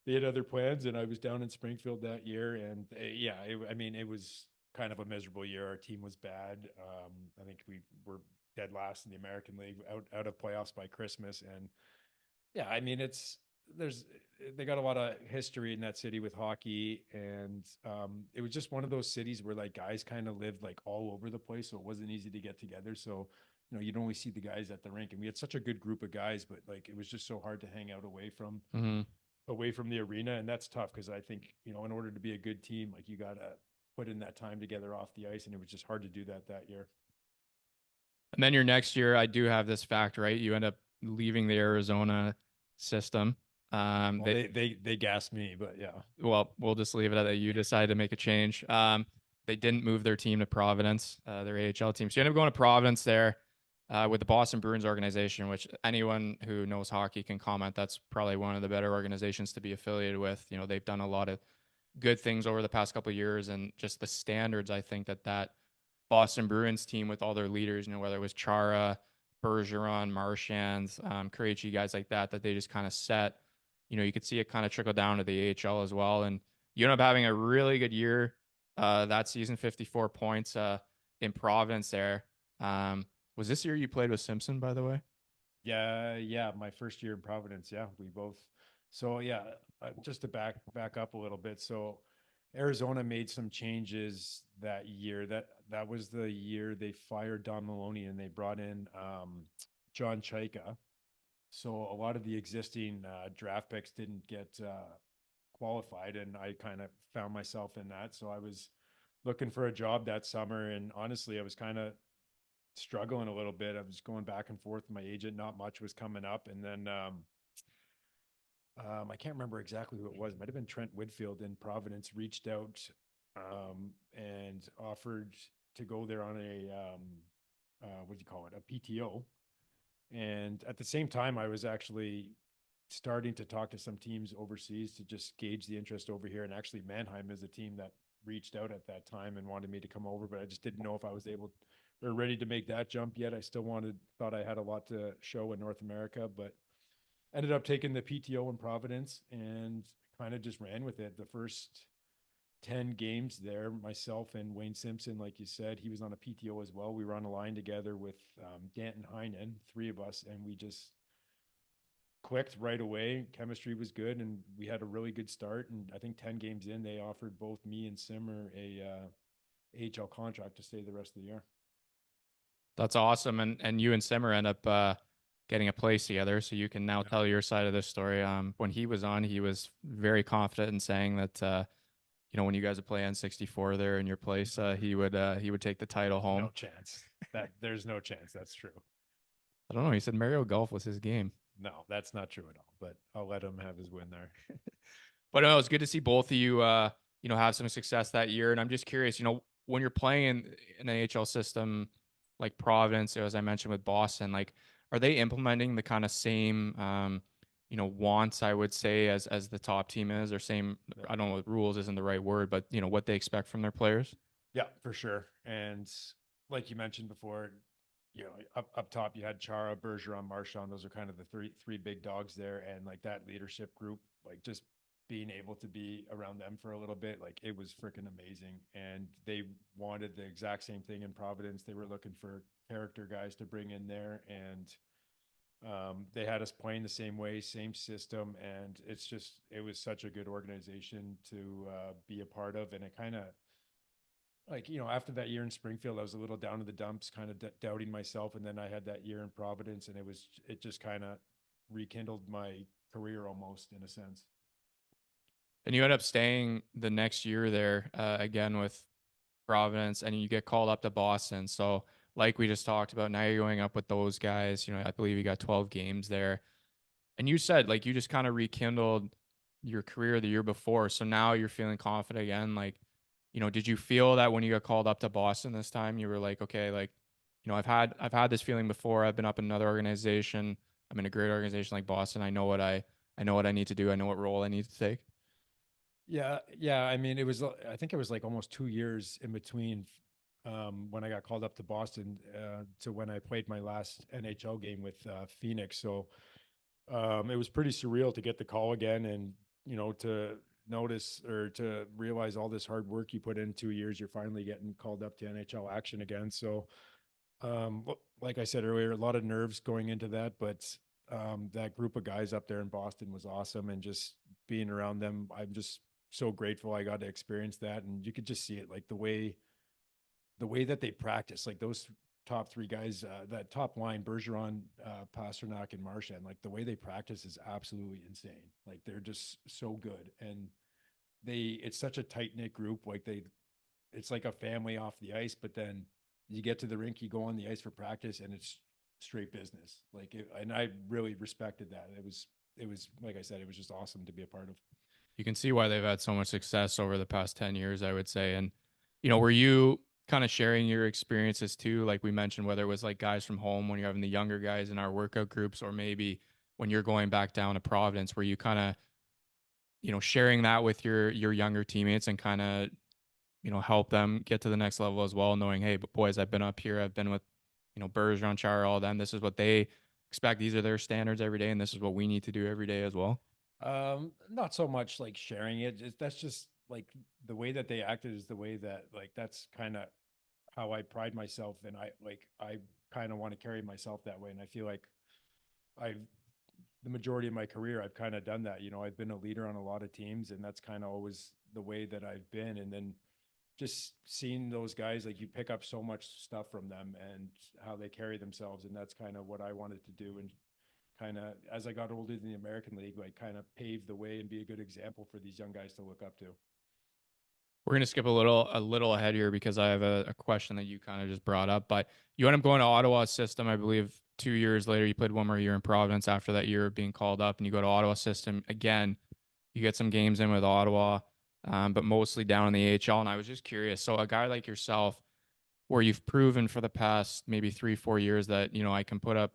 they had other plans, and I was down in Springfield that year, and yeah, I mean, it was kind of a miserable year. Our team was bad. I think we were dead last in the American League, out of playoffs by Christmas, and yeah, I mean, there's they got a lot of history in that city with hockey, and it was just one of those cities where like guys kind of lived like all over the place, so it wasn't easy to get together. So you'd only see the guys at the rink, and we had such a good group of guys, but like it was just so hard to hang out Hmm. away from the arena, and that's tough because I think in order to be a good team, like you gotta put in that time together off the ice, and it was just hard to do that year. And then your next year, I do have this fact, right? You end up leaving the Arizona system. Well, they gassed me, but yeah. Well, we'll just leave it at that. You decided to make a change. They didn't move their team to Providence, their AHL team. So you end up going to Providence there with the Boston Bruins organization, which anyone who knows hockey can comment. That's probably one of the better organizations to be affiliated with. They've done a lot of good things over the past couple of years, and just the standards. I think that Boston Bruins team with all their leaders, whether it was Chara, Bergeron, Marchand, Krejci, guys like that they just kind of set. You could see it kind of trickle down to the AHL as well. And you end up having a really good year that season, 54 points in Providence there. Was this year you played with Simpson, by the way? Yeah, my first year in Providence. Yeah, we both. So yeah, just to back up a little bit. So Arizona made some changes that year. That was the year they fired Don Maloney and they brought in John Chaika. So a lot of the existing draft picks didn't get qualified, and I kind of found myself in that. So I was looking for a job that summer, and honestly, I was kind of struggling a little bit. I was going back and forth with my agent. Not much was coming up, and then I can't remember exactly who it was. It might have been Trent Whitfield in Providence. Reached out and offered to go there on a what do you call it? A PTO. And at the same time, I was actually starting to talk to some teams overseas to just gauge the interest over here. And actually, Mannheim is a team that reached out at that time and wanted me to come over, but I just didn't know if I was able or ready to make that jump yet. I still thought I had a lot to show in North America, but ended up taking the PTO in Providence and kind of just ran with it. The first 10 games there, myself and Wayne Simpson, like you said, he was on a PTO as well. We were on a line together with Danton Heinen, three of us, and we just clicked right away. Chemistry was good, and we had a really good start. And I think 10 games in, they offered both me and Simmer a AHL contract to stay the rest of the year. That's awesome. And you and Simmer end up getting a place together. So you can now Yeah. tell your side of this story. When he was on, he was very confident in saying that when you guys would play N64 there in your place, he would take the title No home. chance. That there's no chance. That's true. I don't know. He said Mario Golf was his game. No, that's not true at all. But I'll let him have his win there. But no, it's good to see both of you, have some success that year. And I'm just curious, when you're playing in an AHL system like Providence, as I mentioned with Boston, like, are they implementing the kind of same, wants, I would say, as the top team is, or same? Yeah. I don't know, rules isn't the right word, but what they expect from their players. Yeah, for sure. And like you mentioned before, up top you had Chara, Bergeron, Marchand. Those are kind of the three big dogs there, and like that leadership group, like just being able to be around them for a little bit, like it was freaking amazing. And they wanted the exact same thing in Providence. They were looking for character guys to bring in there, and they had us playing the same way, same system, and it was such a good organization to be a part of, and it kind of like after that year in Springfield, I was a little down in the dumps, kind of doubting myself, and then I had that year in Providence, and it just kind of rekindled my career almost in a sense. And you end up staying the next year there again with Providence, and you get called up to Boston. So like we just talked about, now you're going up with those guys. You know, I believe you got 12 games there. And you said like you just kind of rekindled your career the year before. So now you're feeling confident again. Like, you know, did you feel that when you got called up to Boston this time, you were like, okay, like, you know, I've had this feeling before. I've been up in another organization. I'm in a great organization like Boston. I know what I need to do. I know what role I need to take. Yeah, yeah. I mean, I think it was like almost 2 years in between when I got called up to Boston to when I played my last NHL game with Phoenix. So it was pretty surreal to get the call again, and to notice or to realize all this hard work you put in 2 years, you're finally getting called up to NHL action again. So like I said earlier, a lot of nerves going into that, but that group of guys up there in Boston was awesome, and just being around them, I'm just so grateful I got to experience that. And you could just see it, like the way that they practice, like those top three guys, that top line, Bergeron, Pasternak, and Marchand, like the way they practice is absolutely insane. Like they're just so good, and it's such a tight knit group. Like it's like a family off the ice, but then you get to the rink, you go on the ice for practice, and it's straight business. And I really respected that. It was like I said, it was just awesome to be a part of. You can see why they've had so much success over the past 10 years, I would say. And, you know, were you kind of sharing your experiences too? Like we mentioned, whether it was like guys from home when you're having the younger guys in our workout groups, or maybe when you're going back down to Providence, were you kind of, you know, sharing that with your younger teammates and kind of, you know, help them get to the next level as well, knowing, hey, but boys, I've been up here, I've been with, you know, Bergeron, Char, all them. This is what they expect. These are their standards every day, and this is what we need to do every day as well. Not so much like sharing it. That's just like the way that they acted is the way that, like, that's kind of how I pride myself, and I kind of want to carry myself that way. And I feel like I've the majority of my career I've kind of done that. I've been a leader on a lot of teams, and that's kind of always the way that I've been. And then just seeing those guys, like, you pick up so much stuff from them and how they carry themselves, and that's kind of what I wanted to do. And kind of as I got older in the American League, like, kind of pave the way and be a good example for these young guys to look up to. We're gonna skip a little ahead here because I have a question that you kind of just brought up. But you end up going to Ottawa's system, I believe 2 years later. You played one more year in Providence after that year of being called up, and you go to Ottawa system again. You get some games in with Ottawa, but mostly down in the AHL. And I was just curious. So a guy like yourself, where you've proven for the past maybe 3-4 years that, you know, I can put up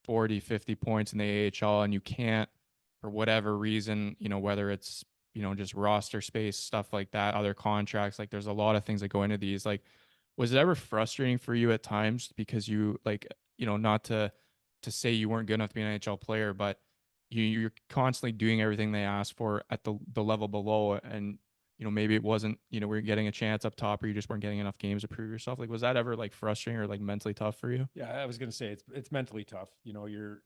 40, 50 points in the AHL, and you can't, for whatever reason, you know, whether it's, you know, just roster space, stuff like that, other contracts, like there's a lot of things that go into these. Like, was it ever frustrating for you at times because you, like, you know, not to say you weren't good enough to be an NHL player, but you're constantly doing everything they ask for at the level below, and you know, maybe it wasn't, you know, we're getting a chance up top, or you just weren't getting enough games to prove yourself. Like, was that ever like frustrating or like mentally tough for you? Yeah, I was going to say it's mentally tough. You're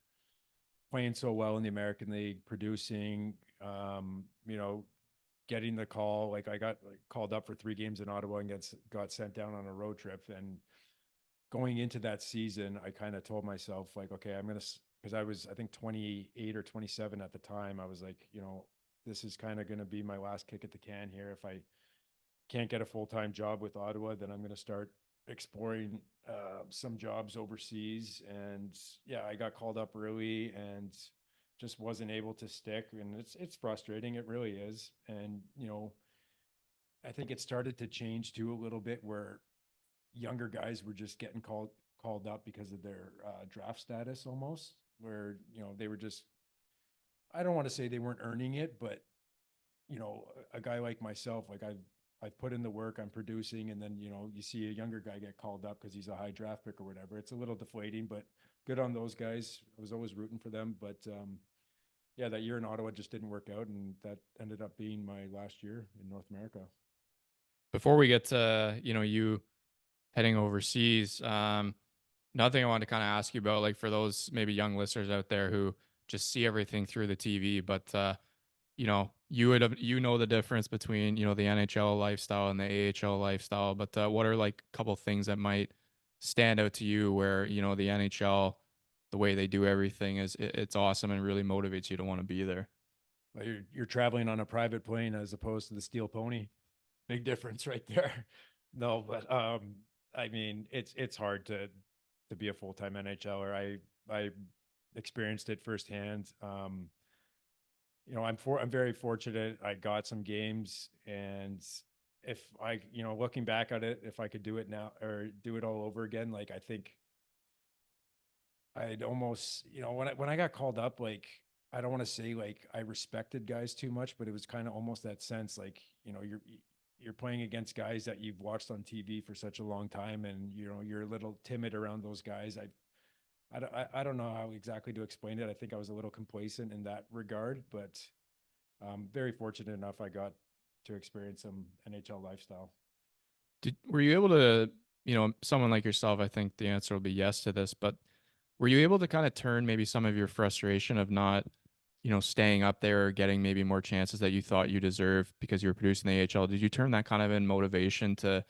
playing so well in the American League, producing, getting the call. Like, I got, like, called up for 3 games in Ottawa and got sent down on a road trip. And going into that season, I kind of told myself, like, okay, I'm going to, because I was, I think, 28 or 27 at the time. I was like, this is kind of going to be my last kick at the can here. If I can't get a full-time job with Ottawa, then I'm going to start exploring some jobs overseas. And yeah, I got called up early and just wasn't able to stick. And it's frustrating. It really is. And I think it started to change too a little bit, where younger guys were just getting called up because of their draft status, almost, where they were just, I don't want to say they weren't earning it, but a guy like myself, like, I've put in the work, I'm producing, and then you see a younger guy get called up because he's a high draft pick or whatever. It's a little deflating, but good on those guys. I was always rooting for them. But yeah, that year in Ottawa just didn't work out, and that ended up being my last year in North America. Before we get to, you know, you heading overseas, another thing I wanted to kind of ask you about, like for those maybe young listeners out there who just see everything through the TV, but you know, you know the difference between, you know, the NHL lifestyle and the AHL lifestyle. But what are like a couple things that might stand out to you where, you know, the NHL, the way they do everything it's awesome and really motivates you to want to be there? Well, you're traveling on a private plane as opposed to the Steel Pony. Big difference right there. No, but I mean, it's hard to be a full-time NHLer. I experienced it firsthand. I'm very fortunate. I got some games, and if I, looking back at it, if I could do it now or do it all over again, like I think I'd almost, when I got called up, like I don't want to say like I respected guys too much, but it was kind of almost that sense, like you're playing against guys that you've watched on TV for such a long time, and you're a little timid around those guys. I don't know how exactly to explain it. I think I was a little complacent in that regard, but very fortunate enough I got to experience some NHL lifestyle. Were you able to, someone like yourself, I think the answer will be yes to this, but were you able to kind of turn maybe some of your frustration of not, staying up there or getting maybe more chances that you thought you deserved because you were producing the AHL? Did you turn that kind of in motivation to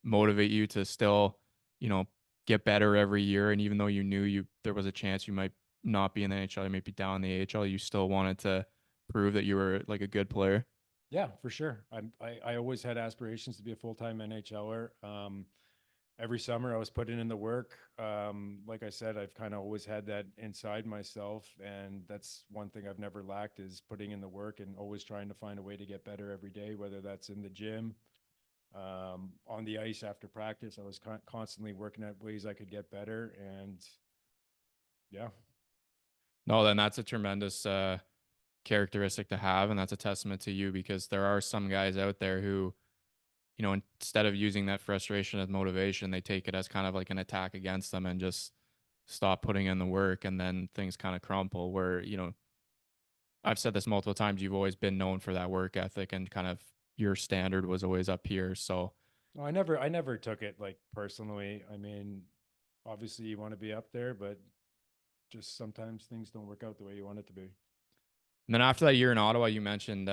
motivate you to still, you know, get better every year? And even though you knew there was a chance you might not be in the NHL, you might be down in the AHL, you still wanted to prove that you were like a good player? Yeah, for sure. I always had aspirations to be a full-time NHLer. Every summer I was putting in the work. Like I said, I've kind of always had that inside myself, and that's one thing I've never lacked is putting in the work and always trying to find a way to get better every day, whether that's in the gym, on the ice after practice. I was constantly working at ways I could get better, and yeah. No, then that's a tremendous characteristic to have, and that's a testament to you because there are some guys out there who, instead of using that frustration as motivation, they take it as kind of like an attack against them and just stop putting in the work, and then things kind of crumple. Where, I've said this multiple times, you've always been known for that work ethic and kind of your standard was always up here. So, No, I never took it like personally. I mean, obviously you want to be up there, but just sometimes things don't work out the way you want it to be. and then after that year in Ottawa, you mentioned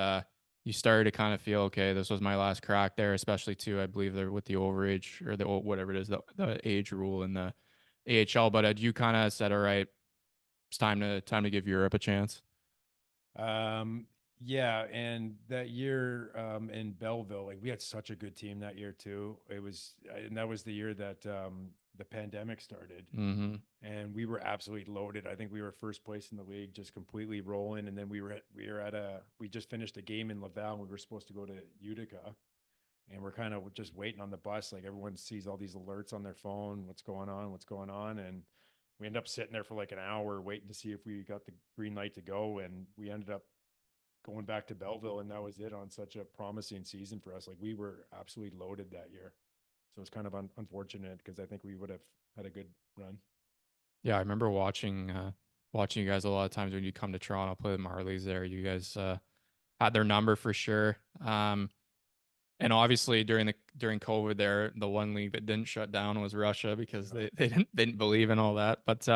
you started to kind of feel, okay, this was my last crack there, especially too, I believe they're with the overage or the whatever it is, the age rule in the AHL. But had you kind of said, all right, it's time to give Europe a chance? Um, yeah, and that year in Belleville, like we had such a good team that year too. And that was the year that the pandemic started, Mm-hmm. and we were absolutely loaded. I think we were first place in the league, just completely rolling. And then we just finished a game in Laval. And we were supposed to go to Utica, and we're kind of just waiting on the bus. Like everyone sees all these alerts on their phone, what's going on, and we end up sitting there for like an hour waiting to see if we got the green light to go, and we ended up going back to Belleville, and that was it on such a promising season for us. Like we were absolutely loaded that year, so it's kind of unfortunate because I think we would have had a good run. Yeah, I remember watching you guys a lot of times when you come to Toronto play the Marlies there. You guys had their number for sure. And obviously during COVID there, the one league that didn't shut down was Russia because Yeah. they didn't believe in all that. But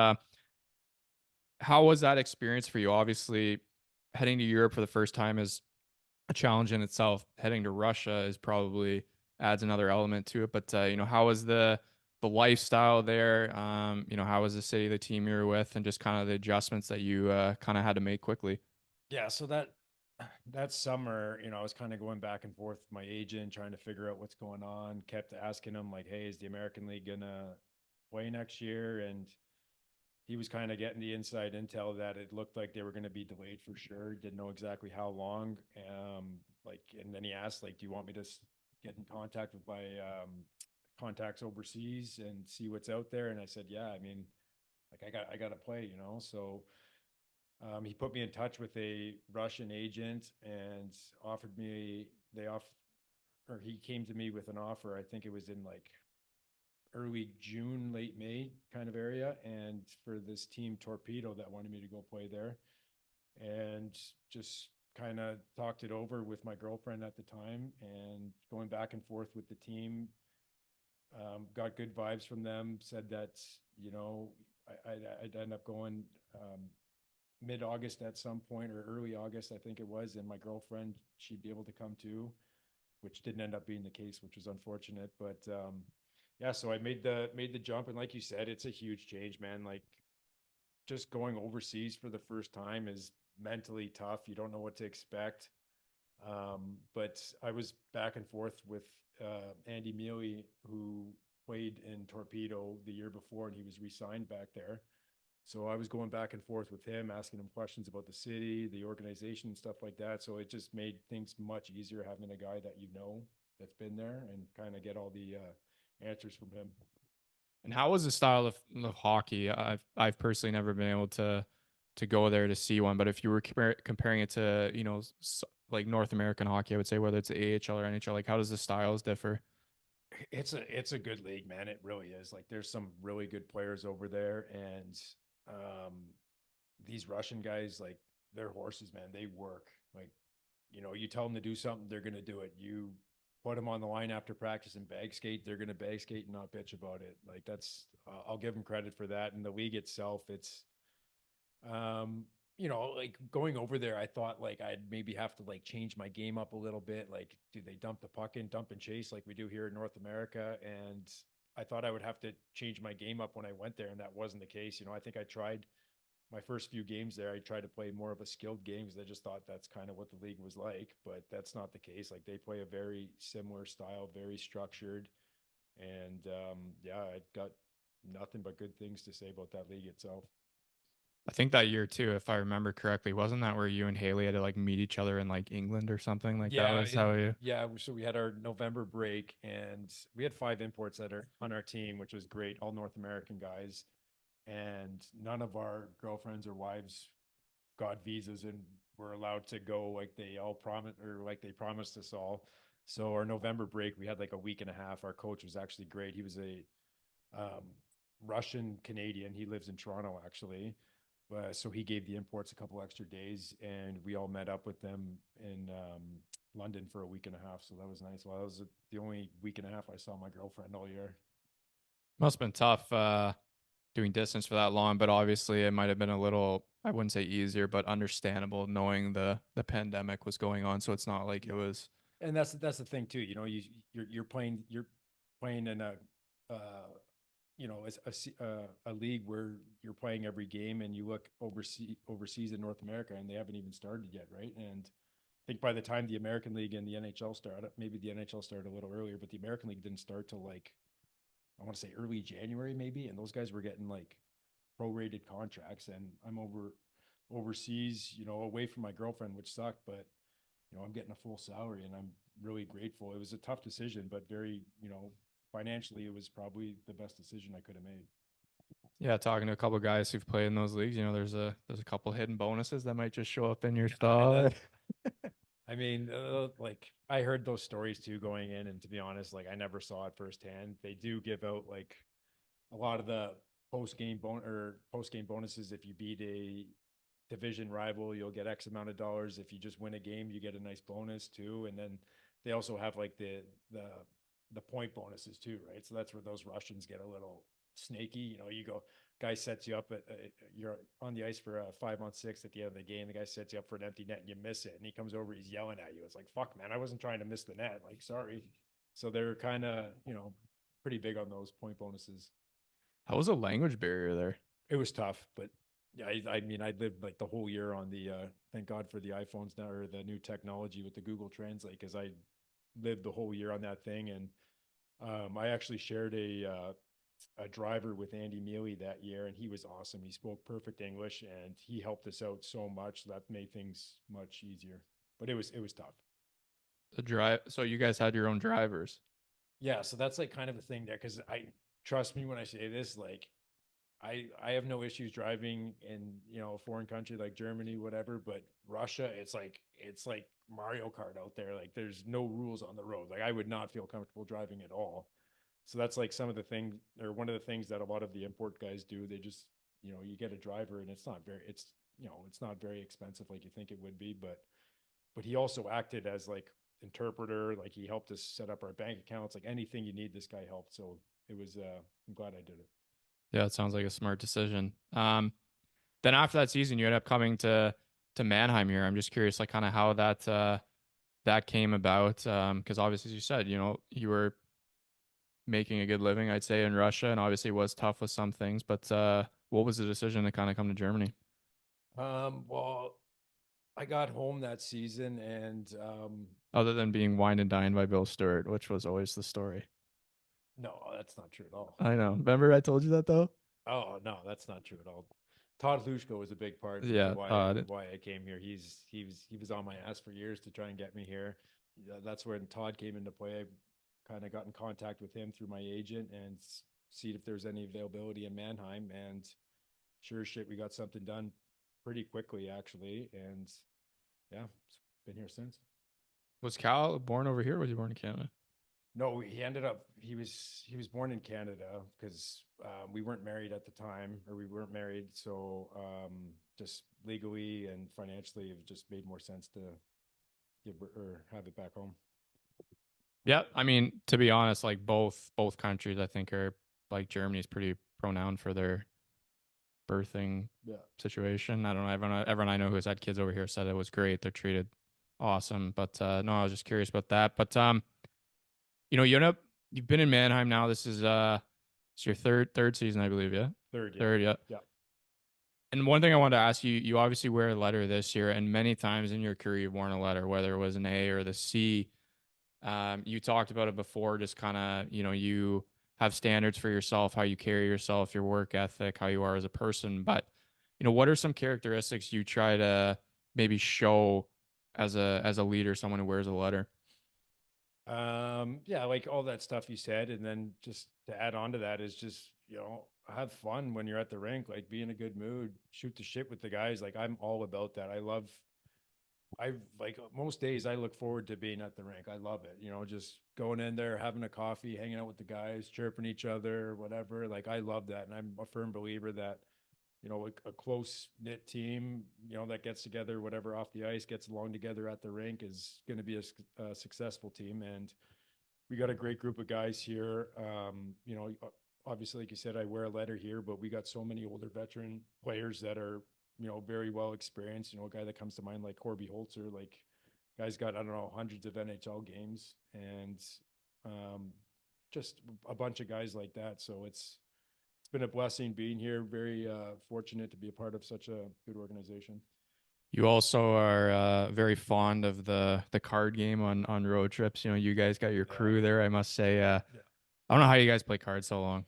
how was that experience for you? Obviously, heading to Europe for the first time is a challenge in itself. Heading to Russia is probably adds another element to it. But how was the lifestyle there? How was the city, the team you were with, and just kind of the adjustments that you kind of had to make quickly? Yeah, so that summer, I was kind of going back and forth with my agent, trying to figure out what's going on. Kept asking him like, "Hey, is the American League gonna play next year?" And he was kind of getting the inside intel that it looked like they were going to be delayed for sure. Didn't know exactly how long. And then he asked, like, "Do you want me to get in contact with my contacts overseas and see what's out there?" And I said, "Yeah, I mean, like, I got to play." So he put me in touch with a Russian agent and offered me they off or he came to me with an offer. I think it was in like early June, late May kind of area, and for this team Torpedo that wanted me to go play there, and just kind of talked it over with my girlfriend at the time, and going back and forth with the team. Got good vibes from them. Said that I'd end up going mid-August at some point or early August, I think it was, and my girlfriend she'd be able to come too, which didn't end up being the case, which was unfortunate. But yeah, so I made the jump, and like you said, it's a huge change, man. Like just going overseas for the first time is mentally tough. You don't know what to expect. But I was back and forth with Andy Mealy, who played in Torpedo the year before, and he was re-signed back there. So I was going back and forth with him, asking him questions about the city, the organization, and stuff like that. So it just made things much easier having a guy that you know that's been there and kind of get all the answers from him. And how was the style of hockey? I've personally never been able to go there to see one, but if you were comparing it to, you know, like North American hockey, I would say whether it's the AHL or NHL, like how does the styles differ? It's a good league, man. It really is. Like there's some really good players over there, and um, these Russian guys, like they're horses, man. They work. Like you tell them to do something, they're gonna do it. You put them on the line after practice and bag skate, they're gonna bag skate and not bitch about it. Like that's I'll give them credit for that. And the league itself, it's um, like going over there, I thought like I'd maybe have to like change my game up a little bit. Like, do they dump the puck in, dump and chase like we do here in North America? And I thought I would have to change my game up when I went there, and that wasn't the case. I think I tried my first few games there. I tried to play more of a skilled game because I just thought that's kind of what the league was like, but that's not the case. Like they play a very similar style, very structured, and yeah, I got nothing but good things to say about that league itself. I think that year too, if I remember correctly, wasn't that where you and Haley had to like meet each other in like England or something like that? Yeah, Was how you? yeah. So we had our November break, and we had 5 imports that are on our team, which was great. All North American guys, and none of our girlfriends or wives got visas and were allowed to go like they all promised, or like they promised us all. So our November break, we had like a week and a half. Our coach was actually great. He was a um, Russian Canadian. He lives in Toronto actually. So he gave the imports a couple extra days, and we all met up with them in London for a week and a half. So that was nice. Well, that was the only week and a half I saw my girlfriend all year. Must have been tough doing distance for that long, but obviously it might have been a little, I wouldn't say easier, but understandable knowing the pandemic was going on. So it's not like it Yeah, was. and that's the thing too. You're playing in uh, a league where you're playing every game, and you look overseas in North America, and they haven't even started yet, right? And I think by the time the American League and the NHL started, maybe the NHL started a little earlier, but the American League didn't start till like I want to say early January maybe, and those guys were getting like prorated contracts, and I'm overseas, away from my girlfriend, which sucked, but I'm getting a full salary, and I'm really grateful. It was a tough decision, but very, financially, it was probably the best decision I could have made. Yeah, talking to a couple of guys who've played in those leagues, there's a couple hidden bonuses that might just show up in your stall. I mean, like I heard those stories too going in, and to be honest, like I never saw it firsthand. They do give out like a lot of the post game bonuses. If you beat a division rival, you'll get X amount of dollars. If you just win a game, you get a nice bonus too. And then they also have like the point bonuses too, right? So that's where those Russians get a little snaky. You go, guy sets you up you're on the ice for a 5-on-6 at the end of the game. The guy sets you up for an empty net and you miss it, and he comes over, he's yelling at you. It's like, fuck, man, I wasn't trying to miss the net. Like, sorry. So they're kind of, pretty big on those point bonuses. How was the language barrier there? It was tough, but yeah, I mean, I lived like the whole year on the thank God for the iPhones now, or the new technology with the Google Translate, because I lived the whole year on that thing. And I actually shared a driver with Andy Mealy that year, and he was awesome. He spoke perfect English, and he helped us out so much that made things much easier. But it was tough. The drive. So you guys had your own drivers. Yeah, so that's like kind of the thing there, because I trust me when I say this, like I have no issues driving in a foreign country like Germany, whatever, but Russia, it's like Mario Kart out there. Like there's no rules on the road. Like I would not feel comfortable driving at all. So that's like some of the things, or one of the things that a lot of the import guys do. They just you get a driver, and it's not very expensive like you think it would be, but he also acted as like interpreter. Like he helped us set up our bank accounts. Like anything you need, this guy helped. So it was I'm glad I did it. Yeah, it sounds like a smart decision. Then after that season, you ended up coming to Mannheim here. I'm just curious, like, kind of how that came about. Because obviously, as you said, you were making a good living, I'd say, in Russia, and obviously it was tough with some things. But what was the decision to kind of come to Germany? Well, I got home that season, and Other than being wined and dined by Bill Stewart, which was always the story. No, that's not true at all. I know. Remember I told you that though? Oh no, that's not true at all. Todd Lushko was a big part to Yeah, Todd. why I came here. He was on my ass for years to try and get me here. That's when Todd came into play. I kind of got in contact with him through my agent and see if there's any availability in Mannheim. And sure as shit, we got something done pretty quickly actually. And yeah, been here since. Was Cal born over here or was he born in Canada? No, he ended up he was born in Canada because we weren't married at the time, or we weren't married, so just legally and financially, it just made more sense to give or have it back home. Yeah, I mean, to be honest, like both countries I think are like Germany's pretty renowned for their birthing Yeah. situation. I don't know, everyone I know who's had kids over here said it was great. They're treated awesome. But no, I was just curious about that. But you've been in Mannheim now. This is it's your third season, I believe, yeah? Third, yeah, Third, yeah. yeah. And one thing I wanted to ask you, you obviously wear a letter this year, and many times in your career you've worn a letter, whether it was an A or the C. You talked about it before, just kind of, you have standards for yourself, how you carry yourself, your work ethic, how you are as a person. But, what are some characteristics you try to maybe show as a leader, someone who wears a letter? Yeah, like all that stuff you said, and then just to add on to that is just have fun when you're at the rink, like be in a good mood, shoot the shit with the guys. Like I'm all about that. I like most days I look forward to being at the rink. I love it. Just going in there, having a coffee, hanging out with the guys, chirping each other, whatever. Like I love that. And I'm a firm believer that, a close knit team, that gets together, whatever off the ice, gets along together at the rink is going to be a successful team. And we got a great group of guys here. Obviously, like you said, I wear a letter here, but we got so many older veteran players that are, very well experienced. A guy that comes to mind like Corby Holzer, like guy's got, I don't know, hundreds of NHL games and just a bunch of guys like that. So it's been a blessing being here. Very fortunate to be a part of such a good organization. You also are very fond of the card game on road trips. You guys got your Yeah. crew there. I must say, Yeah. I don't know how you guys play cards so long.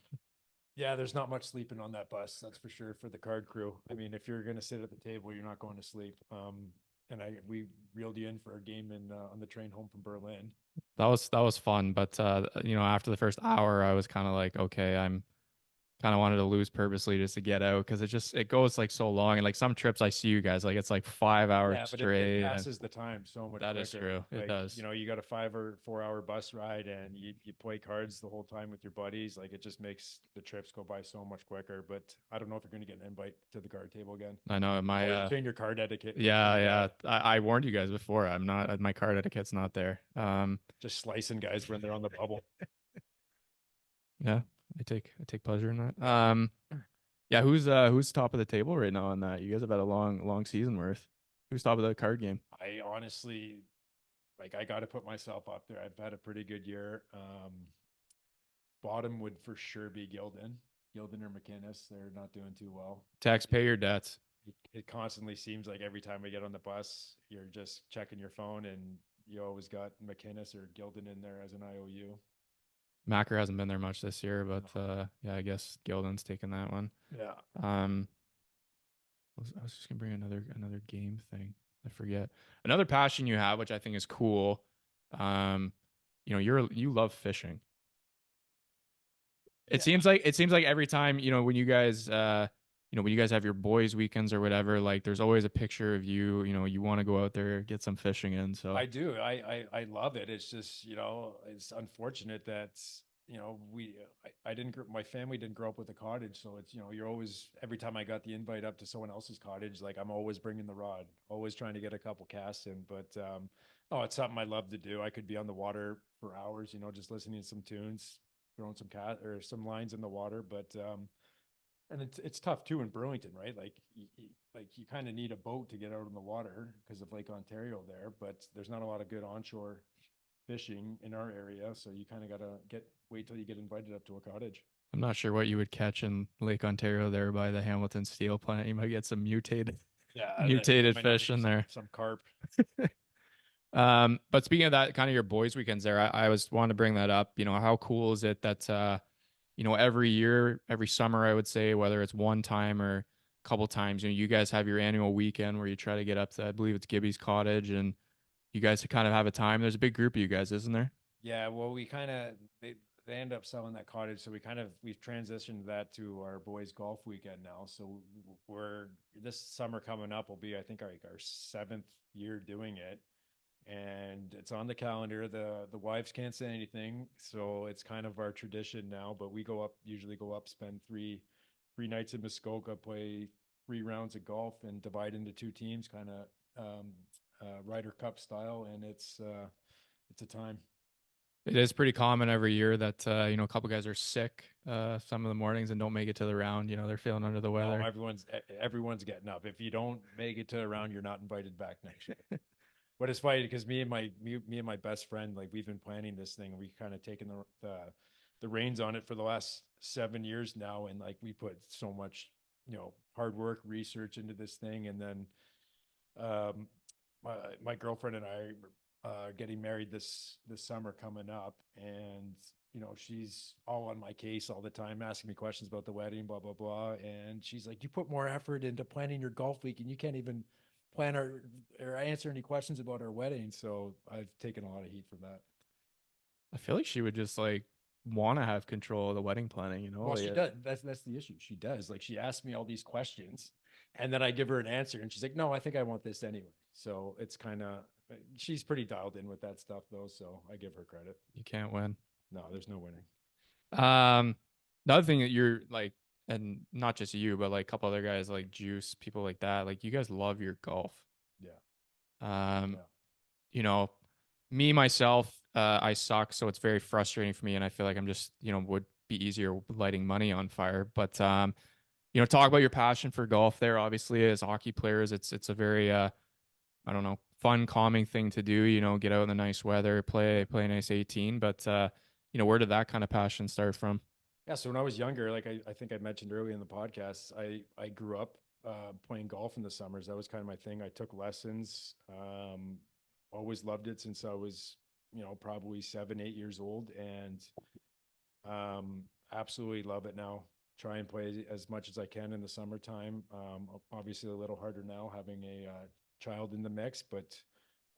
Yeah, there's not much sleeping on that bus, that's for sure, for the card crew. I mean, if you're gonna sit at the table, you're not going to sleep. And we reeled you in for a game in on the train home from Berlin. That was fun, but after the first hour, I was kind of like, okay, I'm kind of wanted to lose purposely just to get out because it goes like so long, and like some trips I see you guys like it's like 5 hours Yeah, but it straight, and passes the time so much that is quicker. true. It Like, does. you got a 5 or 4 hour bus ride and you play cards the whole time with your buddies. Like it just makes the trips go by so much quicker. But I don't know if you're going to get an invite to the card table again. I know my Always train your card etiquette. It's yeah, pretty yeah. bad. I warned you guys before. I'm not my card etiquette's not there. Just slicing guys when they're on the bubble. Yeah, I take pleasure in that. Yeah. Yeah, who's top of the table right now on that? You guys have had a long season worth. Who's top of the card game? I honestly, like, I got to put myself up there. I've had a pretty good year. Bottom would for sure be Gildan or McInnes. They're not doing too well. Taxpayer debts. It constantly seems like every time we get on the bus, you're just checking your phone and you always got McInnes or Gildan in there as an IOU. Macker hasn't been there much this year, but yeah, I guess Gildan's taking that one. Yeah. I was just gonna bring another game thing. I forget. Another passion you have, which I think is cool. Um, you love fishing. It Yeah. seems like every time, when you guys have your boys' weekends or whatever, like there's always a picture of you, you want to go out there, get some fishing in. So I do. I love it. It's just, it's unfortunate that, I didn't, my family didn't grow up with a cottage. So it's, you're always, every time I got the invite up to someone else's cottage, like I'm always bringing the rod, always trying to get a couple casts in. But, oh, it's something I love to do. I could be on the water for hours, just listening to some tunes, throwing some cat or some lines in the water. But, and it's tough too in Burlington, right? Like you kind of need a boat to get out on the water because of Lake Ontario there, but there's not a lot of good onshore fishing in our area, so you kind of got to wait till you get invited up to a cottage. I'm not sure what you would catch in Lake Ontario there by the Hamilton Steel Plant. You might get some mutated Yeah, mutated might not fish be in there. some carp. But speaking of that, kind of your boys' weekends there, I was wanting to bring that up. How cool is it that every year, every summer, I would say, whether it's one time or a couple times, you guys have your annual weekend where you try to get up to, I believe it's Gibby's Cottage, and you guys kind of have a time. There's a big group of you guys, isn't there? Yeah, well, we kind of they end up selling that cottage, so we've transitioned that to our boys' golf weekend now. So we're this summer coming up will be, I think, our seventh year doing it, and it's on the calendar. The wives can't say anything, so it's kind of our tradition now. But we usually go up, spend three nights in Muskoka, play 3 rounds of golf, and divide into two teams, kind of Ryder Cup style, and it's a time. It is pretty common every year that a couple guys are sick some of the mornings and don't make it to the round. They're feeling under the No, weather. everyone's getting up. If you don't make it to a round, you're not invited back next year. But it's funny because me and my best friend, like, we've been planning this thing. We kind of taken the reins on it for the last 7 years now, and like we put so much hard work, research into this thing, and then um, my girlfriend and I getting married this summer coming up, and she's all on my case all the time, asking me questions about the wedding, blah blah blah. And she's like, "You put more effort into planning your golf week, and you can't even plan or answer any questions about our wedding." So I've taken a lot of heat from that. I feel like she would just like want to have control of the wedding planning, Well, she like, does. That's the issue. She does. Like, she asks me all these questions, and then I give her an answer, and she's like, "No, I think I want this anyway." So it's kind of she's pretty dialed in with that stuff, though. So I give her credit. you can't win. No, there's no winning. Um, the other thing that you're like, and not just you, but like a couple other guys like Juice, people like that, like you guys love your golf. Yeah, Um, yeah, you know, me myself, I suck, so it's very frustrating for me, and I feel like I'm just, would be easier lighting money on fire. But talk about your passion for golf there. Obviously, as hockey players, it's a very I don't know, fun, calming thing to do. Get out in the nice weather, play a nice 18. But where did that kind of passion start from? yeah. So when I was younger, like I think I mentioned earlier in the podcast, I grew up playing golf in the summers. That was kind of my thing. I took lessons. Always loved it since I was probably 7 8 years old, and absolutely love it now. Try and play as much as I can in the summertime. Obviously, a little harder now having a child in the mix, but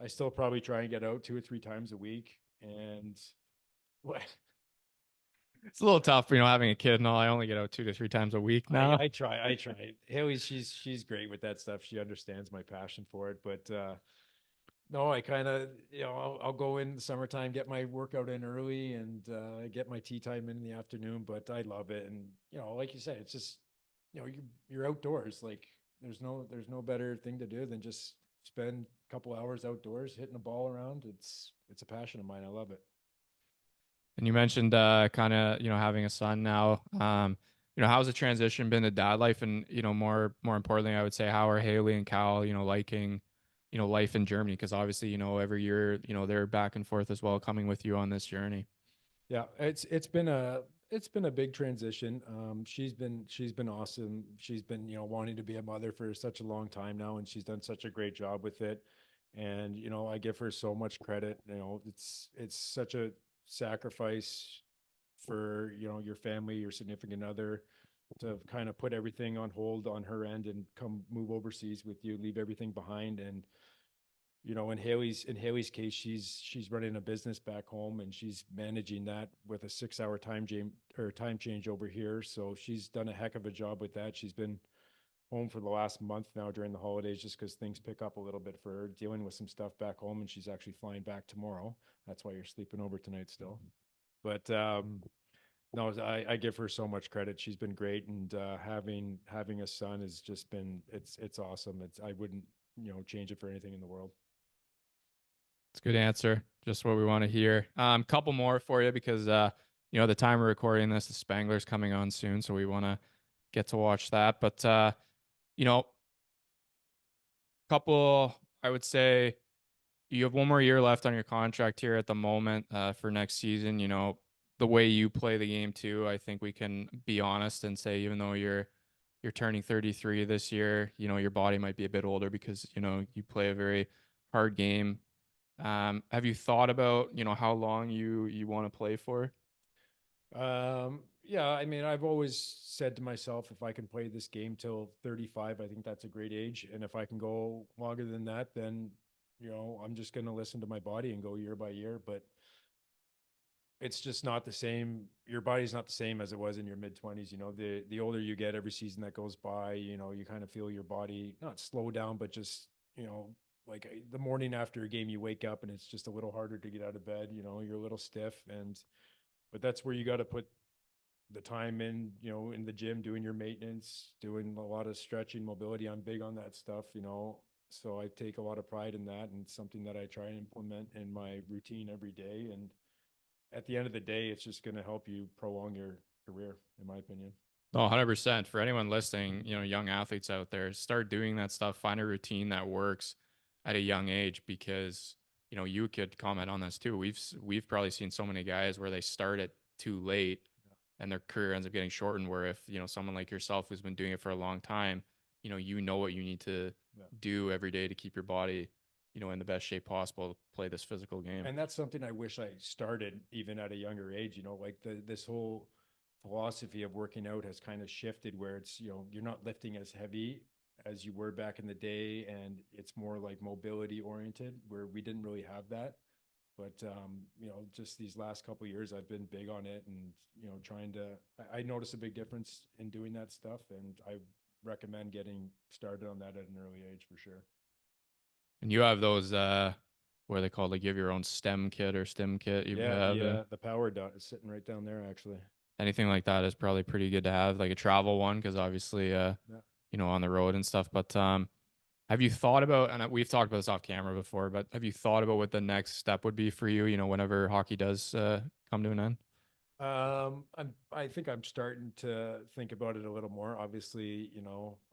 I still probably try and get out 2 or 3 times a week. And what It's a little tough, having a kid and all. I only get out 2 to 3 times a week I now. I try, I try. Haley, she's great with that stuff. She understands my passion for it, but no, I kind of, I'll go in the summertime, get my workout in early, and get my tea time in the afternoon. But I love it, and like you said, it's just, you're outdoors. Like, there's no better thing to do than just spend a couple hours outdoors hitting a ball around. It's a passion of mine. I love it. And you mentioned kind of having a son now. How's the transition been to dad life, and more importantly, I would say how are Haley and Cal liking life in Germany, because obviously every year they're back and forth as well, coming with you on this journey. Yeah, it's been a big transition. She's been awesome. She's been wanting to be a mother for such a long time now, and she's done such a great job with it. And I give her so much credit. It's such a sacrifice for your family, your significant other, to kind of put everything on hold on her end and come move overseas with you, leave everything behind. And in Haley's case, she's running a business back home, and she's managing that with a 6 hour time change over here. So she's done a heck of a job with that. She's been home for the last month now during the holidays, just because things pick up a little bit for her, dealing with some stuff back home, and she's actually flying back tomorrow. That's why you're sleeping over tonight still. But no, I give her so much credit. She's been great, and having a son has just been it's awesome. I wouldn't change it for anything in the world. It's a good answer. Just what we want to hear. Couple more for you because the time we're recording this, the Spangler's coming on soon, so we want to get to watch that. But you know, couple, I would say you have one more year left on your contract here at the moment for next season. The way you play the game too, I think we can be honest and say even though you're turning 33 this year, your body might be a bit older because you play a very hard game. Have you thought about, how long you want to play for? Yeah, I mean, I've always said to myself, if I can play this game till 35, I think that's a great age. And if I can go longer than that, then, I'm just going to listen to my body and go year by year. But it's just not the same. Your body's not the same as it was in your mid 20s. The older you get, every season that goes by, you kind of feel your body not slow down, but just, like the morning after a game, you wake up and it's just a little harder to get out of bed. You're a little stiff. But that's where you got to put the time in, in the gym, doing your maintenance, doing a lot of stretching, mobility. I'm big on that stuff. So I take a lot of pride in that, and it's something that I try and implement in my routine every day. And at the end of the day, it's just going to help you prolong your career, in my opinion. Oh, 100%. For anyone listening, young athletes out there, start doing that stuff. Find a routine that works at a young age because, you could comment on this too. We've probably seen so many guys where they start it too late and their career ends up getting shortened. Where if, someone like yourself who's been doing it for a long time, you know what you need to Yeah. do every day to keep your body, in the best shape possible to play this physical game. And that's something I wish I started even at a younger age. Like this whole philosophy of working out has kind of shifted where it's, you're not lifting as heavy as you were back in the day, and it's more like mobility oriented where we didn't really have that. But just these last couple of years, I've been big on it, and trying to. I notice a big difference in doing that stuff, and I recommend getting started on that at an early age for sure. And you have those, what are they called? Like you have your own STEM kit or STEM kit. You Yeah, have the power dot is sitting right down there actually. anything like that is probably pretty good to have, like a travel one, because obviously, Yeah. on the road and stuff. But have you thought about, and we've talked about this off camera before, but have you thought about what the next step would be for you? Whenever hockey does come to an end. I think I'm starting to think about it a little more. Obviously,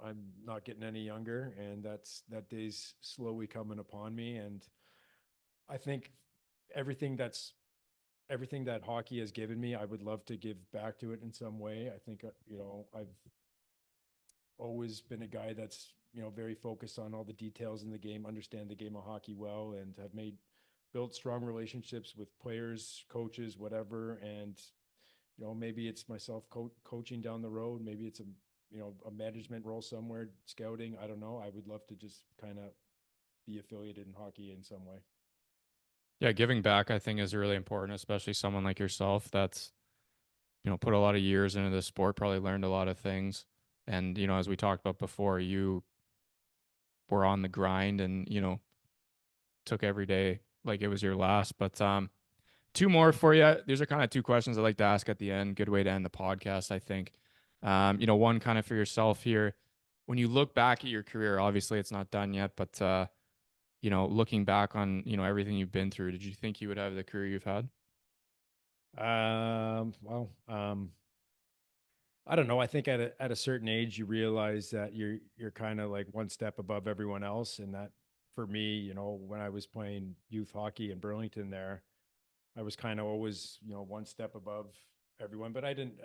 I'm not getting any younger, and that day's slowly coming upon me. And I think everything that's everything that hockey has given me, I would love to give back to it in some way. I think, I've always been a guy that's, very focused on all the details in the game, understand the game of hockey well, and have built strong relationships with players, coaches, whatever. And, maybe it's myself coaching down the road. Maybe it's a management role somewhere, scouting. I don't know. I would love to just kind of be affiliated in hockey in some way. Yeah, giving back I think is really important, especially someone like yourself that's put a lot of years into the sport, probably learned a lot of things, and as we talked about before, you were on the grind and took every day like it was your last. But two more for you. These are kind of two questions I like to ask at the end. Good way to end the podcast, I think. One kind of for yourself here. When you look back at your career, obviously it's not done yet, but looking back on everything you've been through, did you think you would have the career you've had? Well, I don't know. I think at a certain age, you realize that you're kind of like one step above everyone else, and that for me, when I was playing youth hockey in Burlington, there, I was kind of always, one step above everyone. But I didn't,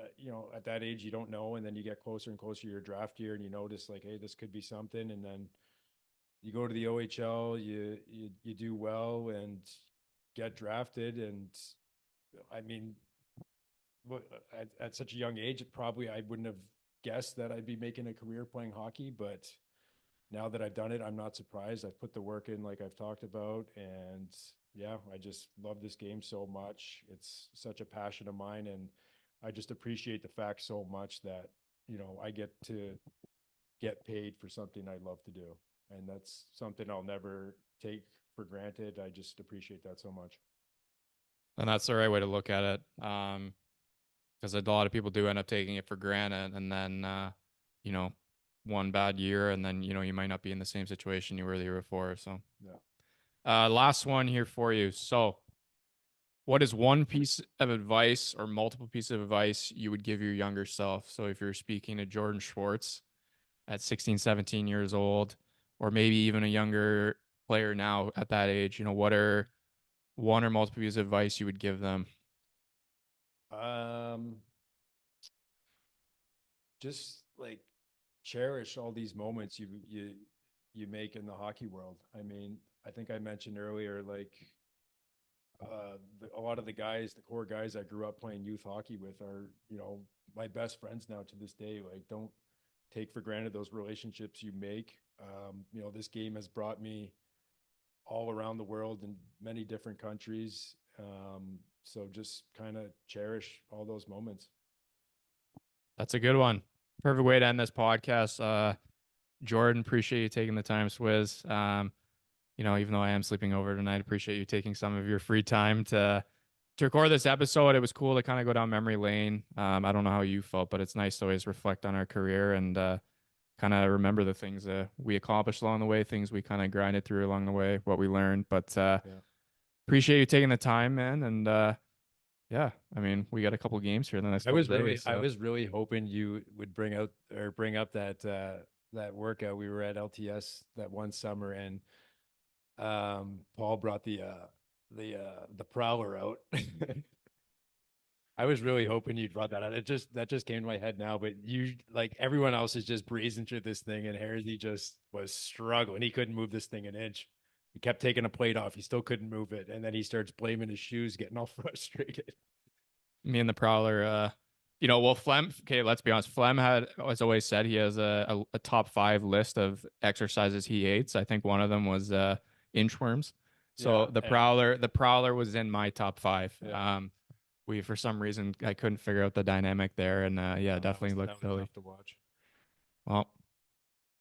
at that age, you don't know, and then you get closer and closer to your draft year, and you notice like, hey, this could be something, and then you go to the OHL, you do well and get drafted, and I mean, at such a young age, probably I wouldn't have guessed that I'd be making a career playing hockey. But now that I've done it, I'm not surprised. I've put the work in, like I've talked about, and yeah, I just love this game so much. It's such a passion of mine, and I just appreciate the fact so much that I get to get paid for something I love to do, and that's something I'll never take for granted. I just appreciate that so much. And that's the right way to look at it. Because a lot of people do end up taking it for granted, and then you know, one bad year, and then you might not be in the same situation you were the year before. So, Yeah. last one here for you. So, what is one piece of advice or multiple pieces of advice you would give your younger self? So, if you're speaking to Jordan Schwartz at 16, 17 years old, or maybe even a younger player now at that age, what are one or multiple pieces of advice you would give them? Um, just like cherish all these moments. You you make in the hockey world. I mean, I think I mentioned earlier, like a lot of the guys, the core guys I grew up playing youth hockey with are, my best friends now to this day. Like, don't take for granted those relationships you make. This game has brought me all around the world in many different countries. So just kind of cherish all those moments. That's a good one. Perfect way to end this podcast. Jordan, appreciate you taking the time, Swizz. Even though I am sleeping over tonight, appreciate you taking some of your free time to record this episode. It was cool to kind of go down memory lane. I don't know how you felt, but it's nice to always reflect on our career and kind of remember the things that we accomplished along the way, things we kind of grinded through along the way, what we learned. But appreciate you taking the time, man. And yeah, I mean, we got a couple games here in the next couple days. I was really hoping you would bring up that that workout. We were at LTS that one summer, and Paul brought the prowler out. I was really hoping you'd brought that out. That just came to my head now, but you, like everyone else, is just breezing through this thing, and Harry just was struggling. He couldn't move this thing an inch. He kept taking a plate off. He still couldn't move it, and then he starts blaming his shoes, getting all frustrated. Me and the prowler, well, Flem. Okay, let's be honest. Flem has always said he has a top 5 list of exercises he hates. I think one of them was inchworms. So the prowler was in my top 5. Yeah. We, for some reason, I couldn't figure out the dynamic there, and definitely looked silly. Tough to watch. Well,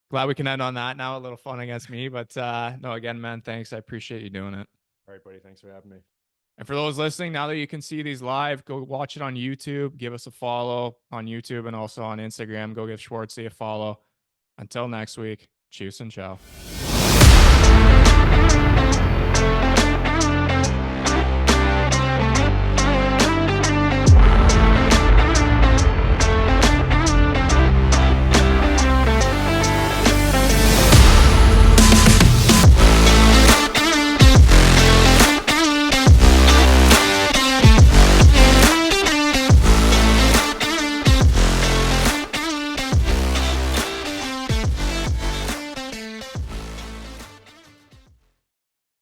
glad we can end on that now. A little fun against me, but no, again, man, thanks. I appreciate you doing it. All right, buddy. Thanks for having me. And for those listening, now that you can see these live, go watch it on YouTube. Give us a follow on YouTube and also on Instagram. Go give Szwarz a follow. Until next week, cheers and ciao.